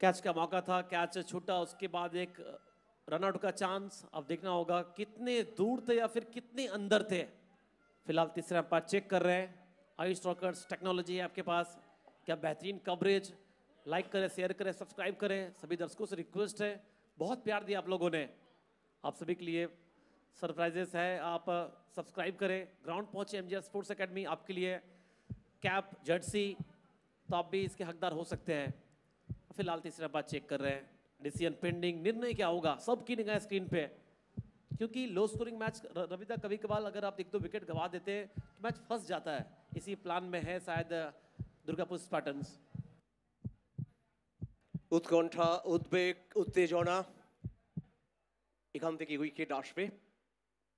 कैच का मौका था, कैच छूटा, उसके बाद एक रनआउट का चांस। अब देखना होगा कितने दूर थे या फिर कितने अंदर थे। फिलहाल तीसरे अंपायर चेक कर रहे हैं। आयुष रॉकर्स टेक्नोलॉजी है आपके पास, क्या बेहतरीन कवरेज। लाइक करें, शेयर करें, सब्सक्राइब करें, सभी दर्शकों से रिक्वेस्ट है, बहुत प्यार दिया आप लोगों ने, आप सभी के लिए सरप्राइजेस है, आप सब्सक्राइब करें। ग्राउंड पहुंचे एमजीआर स्पोर्ट्स एकेडमी, आपके लिए कैप, जर्सी, तो आप भी इसके हकदार हो सकते हैं। फिलहाल तीसरा बात चेक कर रहे हैं, डिसीजन पेंडिंग, निर्णय क्या होगा सबकी निगाह स्क्रीन पे, क्योंकि लो स्कोरिंग मैच रविदा कभी कभार अगर आप 1-2 विकेट गवा देते हैं तो मैच फंस जाता है, इसी प्लान में है शायद दुर्गापुर स्पार्टन्स। উৎকণ্ঠা, উদ্বেগ, উত্তেজনা, এখান থেকে উইকেট আসবে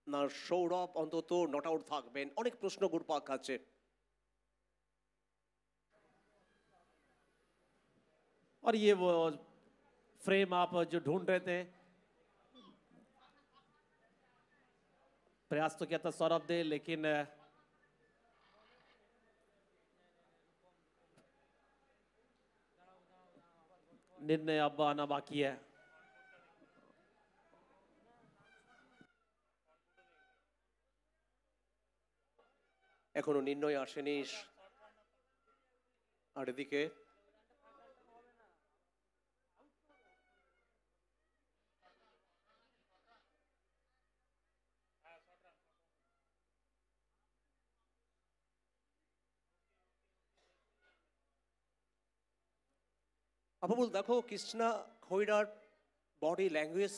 না সৌরভ অন্তত নট আউট থাকবেন, অনেক প্রশ্ন ঘুরপাক খাচ্ছে। और ये वो फ्रेम आप जो ढूंढ रहे थे, प्रयास तो किया था सौरभ दे, लेकिन निर्णय अब आना बाकी है। এখনো নির্ণয় আসেনি। আর এদিকে আপাবুল দেখো কৃষ্ণা খৈরার বডি ল্যাঙ্গুয়েজ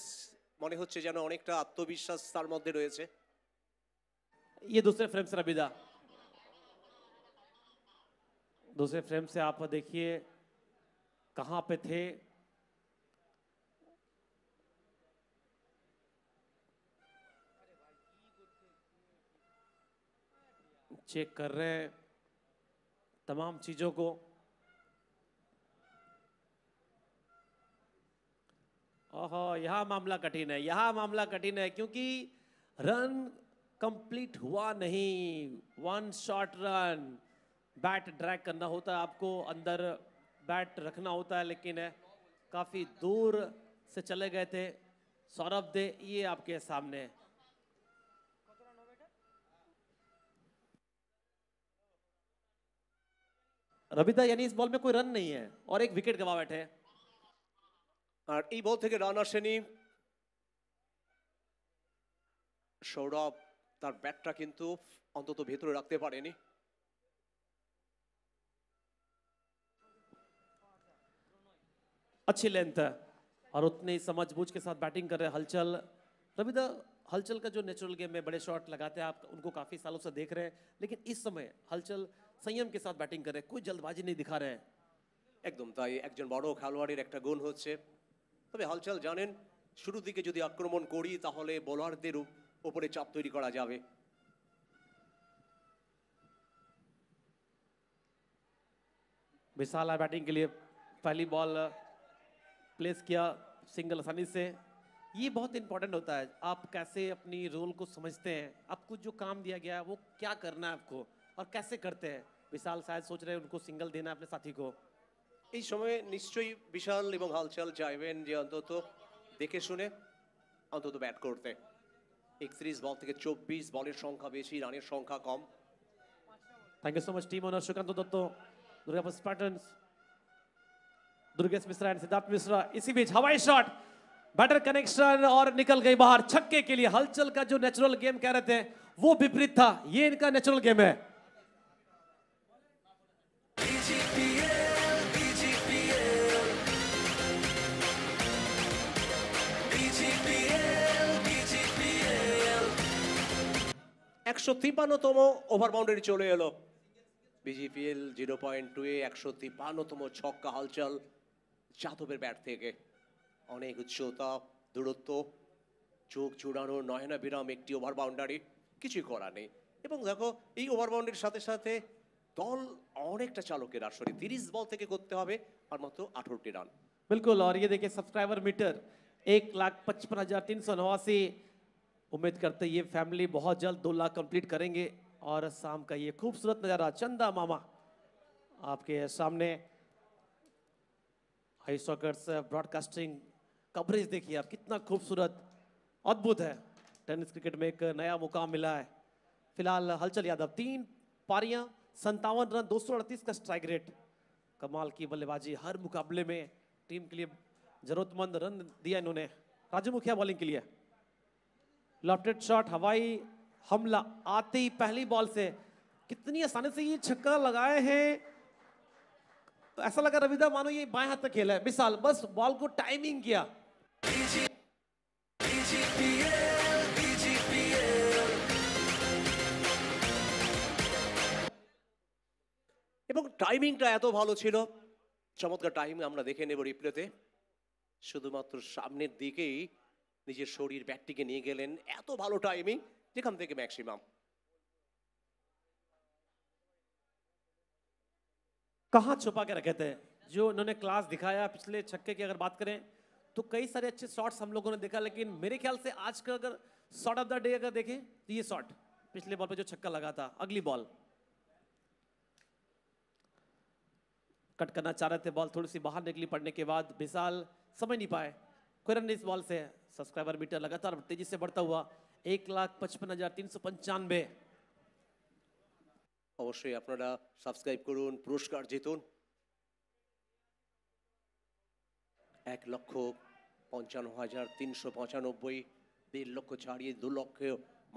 মনে হচ্ছে যেন অনেকটা আত্মবিশ্বাস তার মধ্যে রয়েছে। ये दूसरे फ्रेम से रबीदा, दूसरे फ्रेम से आप देखिए कहां पे थे। चेक कर रहे हैं तमाम चीजों को। ओहो, यहां मामला कठिन है, यहां मामला कठिन है क्योंकि रन कंप्लीट हुआ नहीं। One shot run, bat drag करना होता है आपको, अंदर बैट रखना होता है, लेकिन काफी दूर से चले गए थे सौरभ दे। ये आपके सामने रबीदा, यानी इस बॉल में कोई रन नहीं है और एक विकेट गवा बैठे। আর এই বল থেকে রান আসেনি। সৌরভ তার ব্যাটটা কিন্তু অন্তত ভেতরে রাখতে পারেনি। अच्छी लेंथ है और उतनी समझबूझ के साथ बैटिंग कर रहे हैं हलचल। रबीदा, हलचल का जो नेचुरल गेम में बड़े शॉट लगाते हैं, आप उनको काफी सालों से देख रहे हैं, लेकिन इस समय हलचल संयम के साथ बैटिंग कर रहे हैं, कोई जल्दबाजी नहीं दिखा रहे हैं। একদম তাই, একজন বড় খেলোয়াড়ের একটা গুণ হচ্ছে। তবে হালচাল জানেন শুরুর দিকে যদি আক্রমণ করি তাহলে বোলারদের উপরে চাপ তৈরি করা যাবে। विशाल बैटिंग के लिए पहली बॉल प्लेस किया सिंगल आसानी से। ये बहुत इंपॉर्टेंट होता है, आप कैसे अपनी रोल को समझते हैं, आपको जो काम दिया गया है वो क्या करना है आपको और कैसे करते हैं। विशाल शायद सोच रहे हैं उनको सिंगल देना है अपने साथी को। এই সময়ে নিশ্চয়ই বিশাল এবং হালচাল চাইবেন যে অন্তত দেখে শুনে অন্তত ব্যাট করতে। 31 বল থেকে 24, বলের সংখ্যা বেশি, রানের সংখ্যা কম। Thank you so much team owner Srikant Dutta, Durgapur Spartans, Durgesh Mishra and Siddharth Mishra. इसी बीच हवाई शॉट, बैटर कनेक्शन और निकल गई बाहर छक्के के लिए। हलचल का जो नेचुरल गेम कह रहे थे वो विपरीत था, ये इनका नेचुरल गेम है। একশো 53তম ওভার বাউন্ডারি চলে এলো বিজিপিএল 0.2 এ 153তম ছক্কা হালচাল যাদবের ব্যাট থেকে। অনেক উচ্চতা, দূরত্ব, চোখ জোড়ানো, নয়নাভিরাম একটি ওভার বাউন্ডারি, কিছুই করা নেই। এবং দেখো এই ওভার বাউন্ডারির সাথে সাথে দল অনেকটা চালকের আসরে 30 বল থেকে করতে হবে আর মাত্র 18টি রান। बिल्कुल, और ये देखिए सब्सक्राइबर मीटर 1,55,389। उम्मीद करते ये फैमिली बहुत जल्द 2 लाख कंप्लीट करेंगे। और शाम का ये खूबसूरत नज़ारा, चंदा मामा आपके सामने। हाई सॉकर्स ब्रॉडकास्टिंग कवरेज देखिए आप, कितना खूबसूरत, अद्भुत है। टेनिस क्रिकेट में एक नया मुकाम मिला है। फिलहाल हलचल यादव 3 पारियां, 57 रन, 238 का स्ट्राइक रेट। कमाल की बल्लेबाजी, हर मुकाबले में टीम के लिए जरूरतमंद रन दिया इन्होंने। राजू मुखिया बॉलिंग के लिए लॉफ्टेड शॉट, हवाई हमला आते ही पहली बॉल से कितनी आसानी से ये छक्का लगाए हैं। ऐसा लगा रविदा मानो ये बाएं हाथ तक खेला है। विशाल बस बॉल को टाइमिंग किया। এবং টাইমিংটা এত ভালো ছিল, চমৎকার টাইমিং আমরা দেখে নেব রিপ্লেতে। শুধুমাত্র সামনের দিকেই নিজের শরীর ব্যাটটিকে নিয়ে গেলেন, এত ভালো টাইমিং যেখান থেকে ম্যাক্সিমাম। कहां छुपा के रखे थे, जो उन्होंने क्लास दिखाया। पिछले छक्के की अगर बात करें तो कई सारे अच्छे शॉट्स हम लोगों ने देखा, लेकिन मेरे ख्याल से आज का अगर शॉट ऑफ द डे अगर देखें तो ये शॉट, पिछले बॉल पे जो छक्का लगा था। अगली बॉल कट करना चाह रहे थे, बॉल थोड़ी सी बाहर निकली पड़ने के बाद विशाल समझ नहीं पाए। कोई रन इस बॉल से। सब्सक्राइबर मीटर लगातार तेजी से बढ़ता हुआ 1,55,395। অবশ্যই আপনারা সাবস্ক্রাইব করুন, পুরস্কার জিতুন। 1,55,395, 1.5 লক্ষ ছাড়িয়ে 2 লক্ষ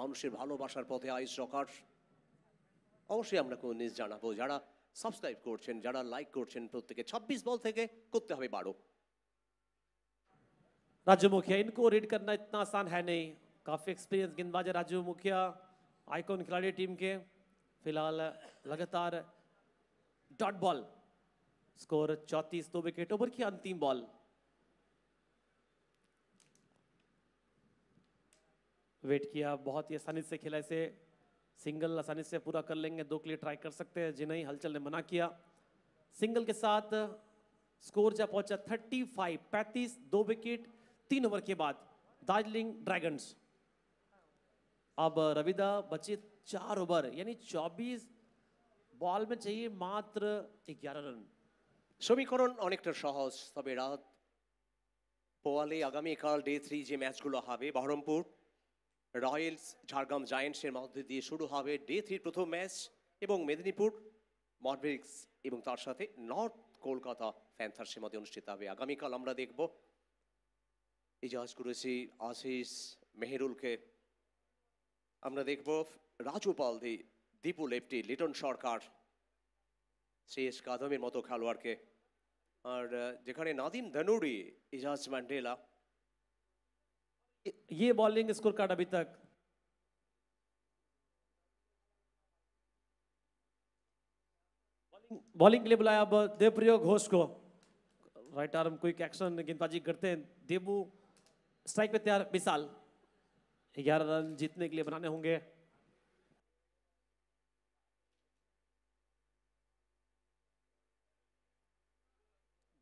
মানুষের ভালোবাসার পথে আইস রকার্স। অবশ্যই আমরা কোন নিউজ জানাবো। যারা সাবস্ক্রাইব করছেন, যারা লাইক করছেন, প্রত্যেকে 26 বল থেকে করতে হবে 12। राजू मुखिया, इनको रीड करना इतना आसान है नहीं। काफी एक्सपीरियंस गेंदबाज है राजू मुखिया, आइकॉन खिलाड़ी टीम के। फिलहाल लगातार dot ball, score 34, 2 wicket. Over की अंतिम बॉल, वेट किया, बहुत ही आसानी से खेला इसे। सिंगल आसानी से पूरा कर लेंगे, 2 के लिए ट्राई कर सकते हैं, जिन्हें हलचल ने मना किया। सिंगल के साथ स्कोर जा पहुंचा 35, 35, 2 विकेट 3 ओवर के बाद दार्जिलिंग ड्रैगन्स। अब रविदा बचे 4 ओवर, यानी 24 बॉल में चाहिए मात्र 11 रन। সমীকরণ অনেকটা সহজ, তবে রাত পোয়ালে আগামীকাল ডে 3 যে ম্যাচগুলো হবে, বহরমপুর রয়্যালস ঝাড়গ্রাম জায়ান্টসের মধ্যে দিয়ে শুরু হবে ডে 3 প্রথম ম্যাচ, এবং মেদিনীপুর মরভেরিক্স এবং তার সাথে নর্থ কলকাতা প্যান্থার্সের মধ্যে অনুষ্ঠিত হবে। আগামীকাল আমরা দেখব ইজাজ কুরেশি, আশিস মেহেরুলকে, আমরা দেখব রাজু পালদি, দীপু লেপটি, লিটন সরকার, শেষ কাদমের মতো খেলোয়াড়কে। আর যেখানে নাদিম ধনুরি, ইজাজ ম্যান্ডেলা। ये बॉलिंग स्कोर कार्ड अभी तक बॉलिंग के लिए बुलाया अब देवप्रियो घोष को। राइट आर्म क्विक एक्शन गेंदबाजी करते हैं देबू। स्ट्राइक पे तैयार विशाल, 11 रन जीतने के लिए बनाने होंगे।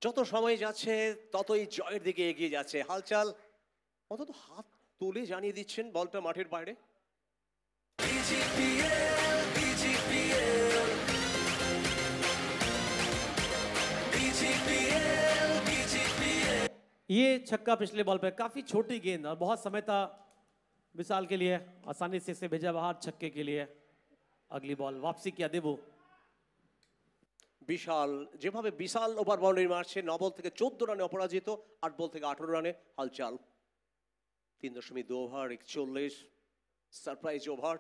যত সময় যাচ্ছে ততই জয়ের দিকে এগিয়ে যাচ্ছে হালচাল। অন্তত হাত তুলে জানিয়ে দিচ্ছেন বলটা মাঠের বাইরে। ये छक्का पिछले बॉल पे, काफी छोटी गेंद और बहुत समय था विशाल के लिए, आसानी से इसे भेजा बाहर छक्के के लिए। अगली बॉल वापसी किया देबू। বিশাল, যেভাবে বিশাল ওভার বাউন্ডারি মারছে, 9 বল থেকে 14 রানে অপরাজিত, 8 বল থেকে 18 রানে হালচাল। 3.2 ওভার 41, সারপ্রাইজ ওভার।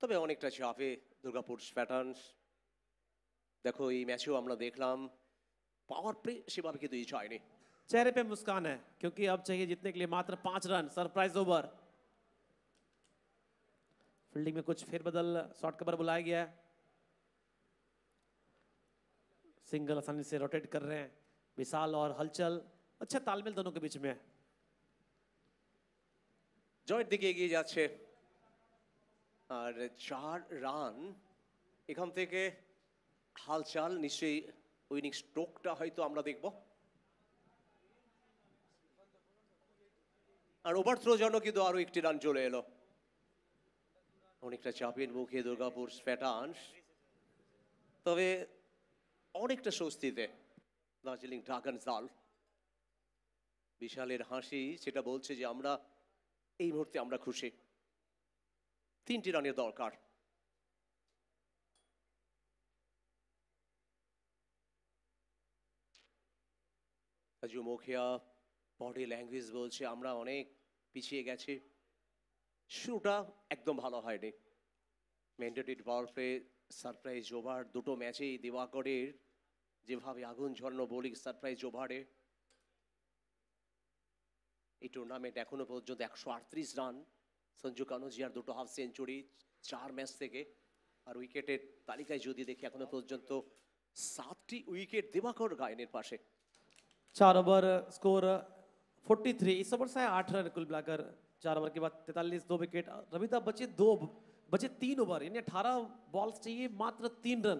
তবে অনেকটা চাপে দুর্গাপুর স্প্যাটার্নস। দেখো এই ম্যাচেও আমরা দেখলাম পাওয়ার প্লে সেভাবে কিন্তু যায়নি। चेहरे पे मुस्कान है क्योंकि अब चाहिए जीतने के लिए मात्र 5 रन। सरप्राइज ओवर, फील्डिंग में कुछ फेरबदल, शॉर्ट कवर बुलाया गया है। सिंगल आसानी से रोटेट कर रहे हैं विशाल और हलचल, अच्छा तालमेल दोनों के बीच में है। জয়ের দিকে এগিয়ে যাচ্ছে, আর 4 রান এখান থেকে হালচাল। নিশ্চয়ই উইনিং স্ট্রোকটা হয়তো আমরা দেখব। আর ওভার থ্রোর জন্য কিন্তু আরো একটি রান চলে এলো। অনেকটা চাপের মুখে দুর্গাপুর স্প্যাটার্নস, তবে অনেকটা স্বস্তিতে দার্জিলিং ড্রাগনস দল। বিশালের হাসি সেটা বলছে যে আমরা এই মুহূর্তে আমরা খুশি। 3টি রানের দরকার। রাজু মুখিয়া বডি ল্যাঙ্গুয়েজ বলছে আমরা অনেক পিছিয়ে গেছি। শুরুটা একদম ভালো হয়নি। Mandated power play, surprise over, দুটো ম্যাচেই দিবাকরের যেভাবে আগুন ঝরানো বোলিং সারপ্রাইজ ওভারে। এই টুর্নামেন্ট এখনো পর্যন্ত 138 রান। সঞ্জু কানোজিয়ার দুটো হাফ সেঞ্চুরি 4 ম্যাচ থেকে। আর উইকেটের তালিকায় যদি দেখি এখনো পর্যন্ত 7টি উইকেট দিবাকর গায়নের পাশে। 4 ओवर स्कोर 43, इस ओवर से 8 रन कुल मिलाकर। 4 ओवर के बाद 43, 2 विकेट। रविदा बचे 3 ओवर, यानी 18 बॉल्स चाहिए मात्र 3 रन।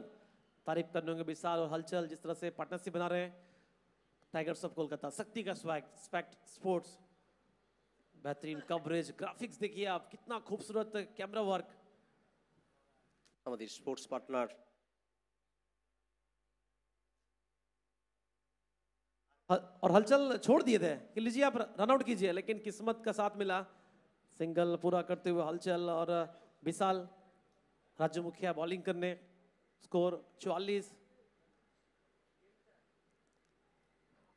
तारीफ करने होंगे विशाल और हलचल, जिस तरह से पार्टनरशिप बना रहे हैं। टाइगर्स ऑफ कोलकाता, शक्ति का स्वैग, स्पेक्ट स्पोर्ट्स, बेहतरीन कवरेज, ग्राफिक्स देखिए आप, कितना खूबसूरत कैमरा वर्क। আমাদের স্পোর্টস পার্টনার और हलचल छोड़ दिए थे कि लीजिए आप रन आउट कीजिए, लेकिन किस्मत का साथ मिला। सिंगल पूरा करते हुए हलचल और विशाल राजू मुखिया बॉलिंग करने। स्कोर 44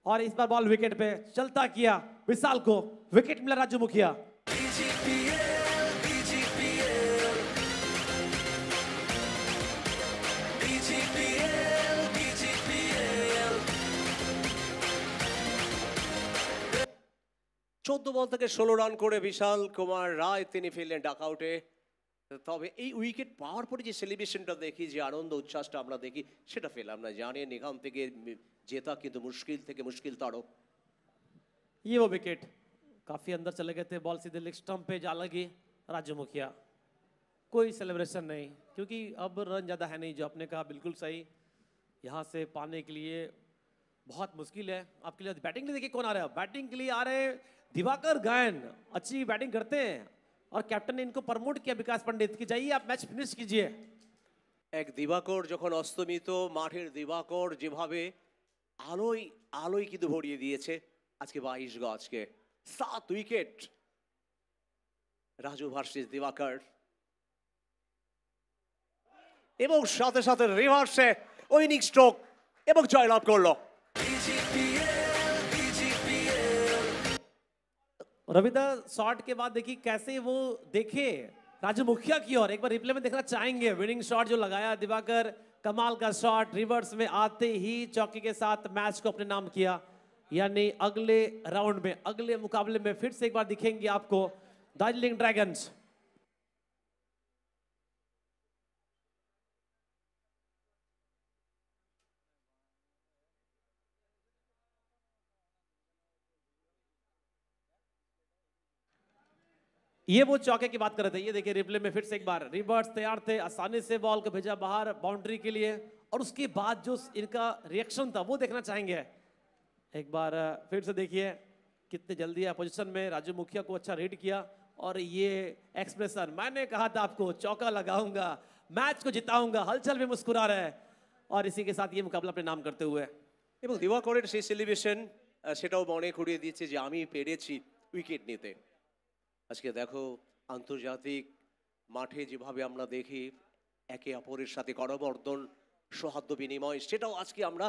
और इस बार बॉल विकेट पे चलता किया विशाल को, विकेट मिला राजू मुखिया। চোদ্দ বল থেকে 16 রান করে বিশাল কুমার রায় তিনি ফিরলেন ডাক আউটে। তবে এই উইকেট পাওয়ার পরে যে সেলিব্রেশনটা দেখি, যে আনন্দ উচ্ছ্বাসটা আমরা দেখি, সেটা পেলাম না। জানেন এখান থেকে জেতা কিন্তু মুশকিল থেকে মুশকিল তারও। ये वो विकेट काफी अंदर चले गए थे, बॉल सीधे लेग स्टंप पे जा लगी। राजू मुखिया कोई सेलिब्रेशन नहीं, क्योंकि अब रन ज्यादा है नहीं, जो आपने कहा बिल्कुल सही। यहाँ से पाने के लिए बहुत मुश्किल है। आपके लिए बैटिंग के लिए देखिए कौन आ रहा है, बैटिंग के लिए आ रहे हैं दिवाकर गायन, अच्छी बैटिंग करते हैं और कैप्टन ने इनको प्रमोट किया विकास पंडित कि जाइए आप मैच फिनिश कीजिए। এক দিবাকর যখন অস্তমিত, মাঠের দিবাকর যেভাবে আলোয় আলোয় কিন্তু ভরিয়ে দিয়েছে আজকে 22 গজকে। 7 উইকেট রাজু ভার্সেস দিবাকর, এবং সাথে সাথে রিভার্সে উইনিং স্ট্রোক এবং জয়লাভ করলো। रविदा शॉट के बाद देखिए कैसे वो देखे राजू मुखिया की ओर, एक बार रिप्ले में देखना चाहेंगे। विनिंग शॉट जो लगाया दिवाकर, कमाल का शॉट, रिवर्स में आते ही चौके के साथ मैच को अपने नाम किया। यानी अगले राउंड में, अगले मुकाबले में फिर से एक बार दिखेंगे आपको दार्जिलिंग ड्रैगन्स। ये वो चौके की बात कर रहे थे। ये देखिए रिप्ले में फिर से एक बार रिवर्स तैयार थे, आसानी से बॉल को भेजा बाहर बाउंड्री के लिए, और उसके बाद जो इनका रिएक्शन था वो देखना चाहेंगे। एक बार फिर से देखिए कितने जल्दी है पोजीशन में, राजू मुखिया को अच्छा रीड किया, और ये एक्सप्रेशन, मैंने कहा था आपको चौका लगाऊंगा, मैच को जिताऊंगा, हलचल भी मुस्कुरा रहे हैं, और इसी के साथ ये मुकाबला अपने नाम करते हुए। এবং দিবাকরের সেই সেলিব্রেশন সেটাও মনে করিয়ে দিচ্ছে যে আমি পেরেছি উইকেট নিতে। আজকে দেখো আন্তর্জাতিক মাঠে যেভাবে আমরা দেখি একে অপরের সাথে করমর্দন, সৌহার্দ্য বিনিময়, সেটাও আজকে আমরা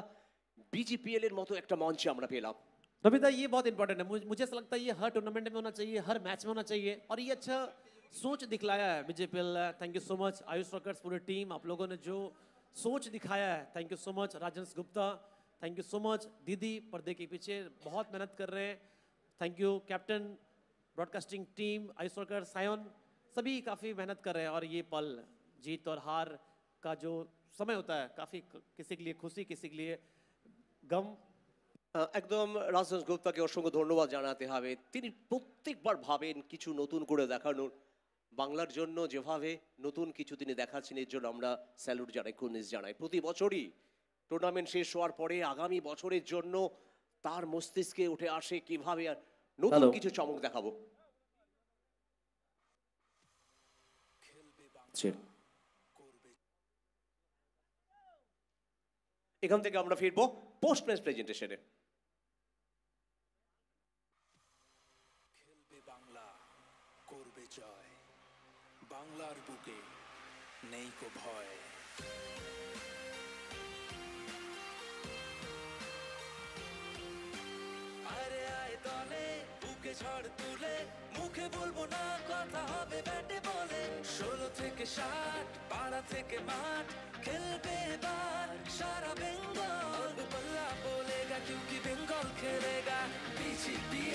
বিজিপিএল এর মতো একটা মঞ্চে আমরা পেলাম। रविदा ये बहुत इंपॉर्टेंट है, मुझे ऐसा लगता है ये हर टूर्नामेंट में होना चाहिए, हर मैच में होना चाहिए, और ये अच्छा सोच दिखलाया है BJPL. Thank you so much Ayush Rockers, पूरी टीम, आप लोगों ने जो सोच दिखाया है, thank you so much. Rajesh Gupta, thank you so much. दीदी पर्दे के पीछे बहुत मेहनत कर रहे हैं, thank you. Captain, broadcasting team, Ayush Rocker, Sayan, सभी काफ़ी मेहनत कर रहे हैं। और ये पल, जीत और हार का जो समय होता है, काफ़ी किसी के लिए खुशी, किसी के लिए गम। একদম রাজেশ গুপ্তাকে অসংখ্য ধন্যবাদ জানাতে হবে। তিনি প্রত্যেকবার ভাবেন কিছু নতুন করে দেখানোর, বাংলার জন্য যেভাবে নতুন কিছু তিনি দেখাচ্ছেন, এর জন্য আমরা স্যালুট জানাই, কুর্নিশ জানাই। প্রতি বছরই টুর্নামেন্ট শেষ হওয়ার পরে আগামী বছরের জন্য তার মস্তিষ্কে উঠে আসে কিভাবে আর নতুন কিছু চমক দেখাবো। এখান থেকে আমরা ফিরবো পোস্ট ম্যাচ প্রেজেন্টেশনে। খেলবে বাংলা, করবে জয়, বাংলার বুকে নেই কো ভয়। আরে আয় দলে, বুকে ঝড় তুলে, মুখে বলবো না কথা হবে ব্যাটে বলে। 16 থেকে 60, পাড়া থেকে মাঠ, খেলবে এবার সারা বেঙ্গল। बल्ला बोलेगा क्योंकि बंगाल खेलेगा। बीजीपीएल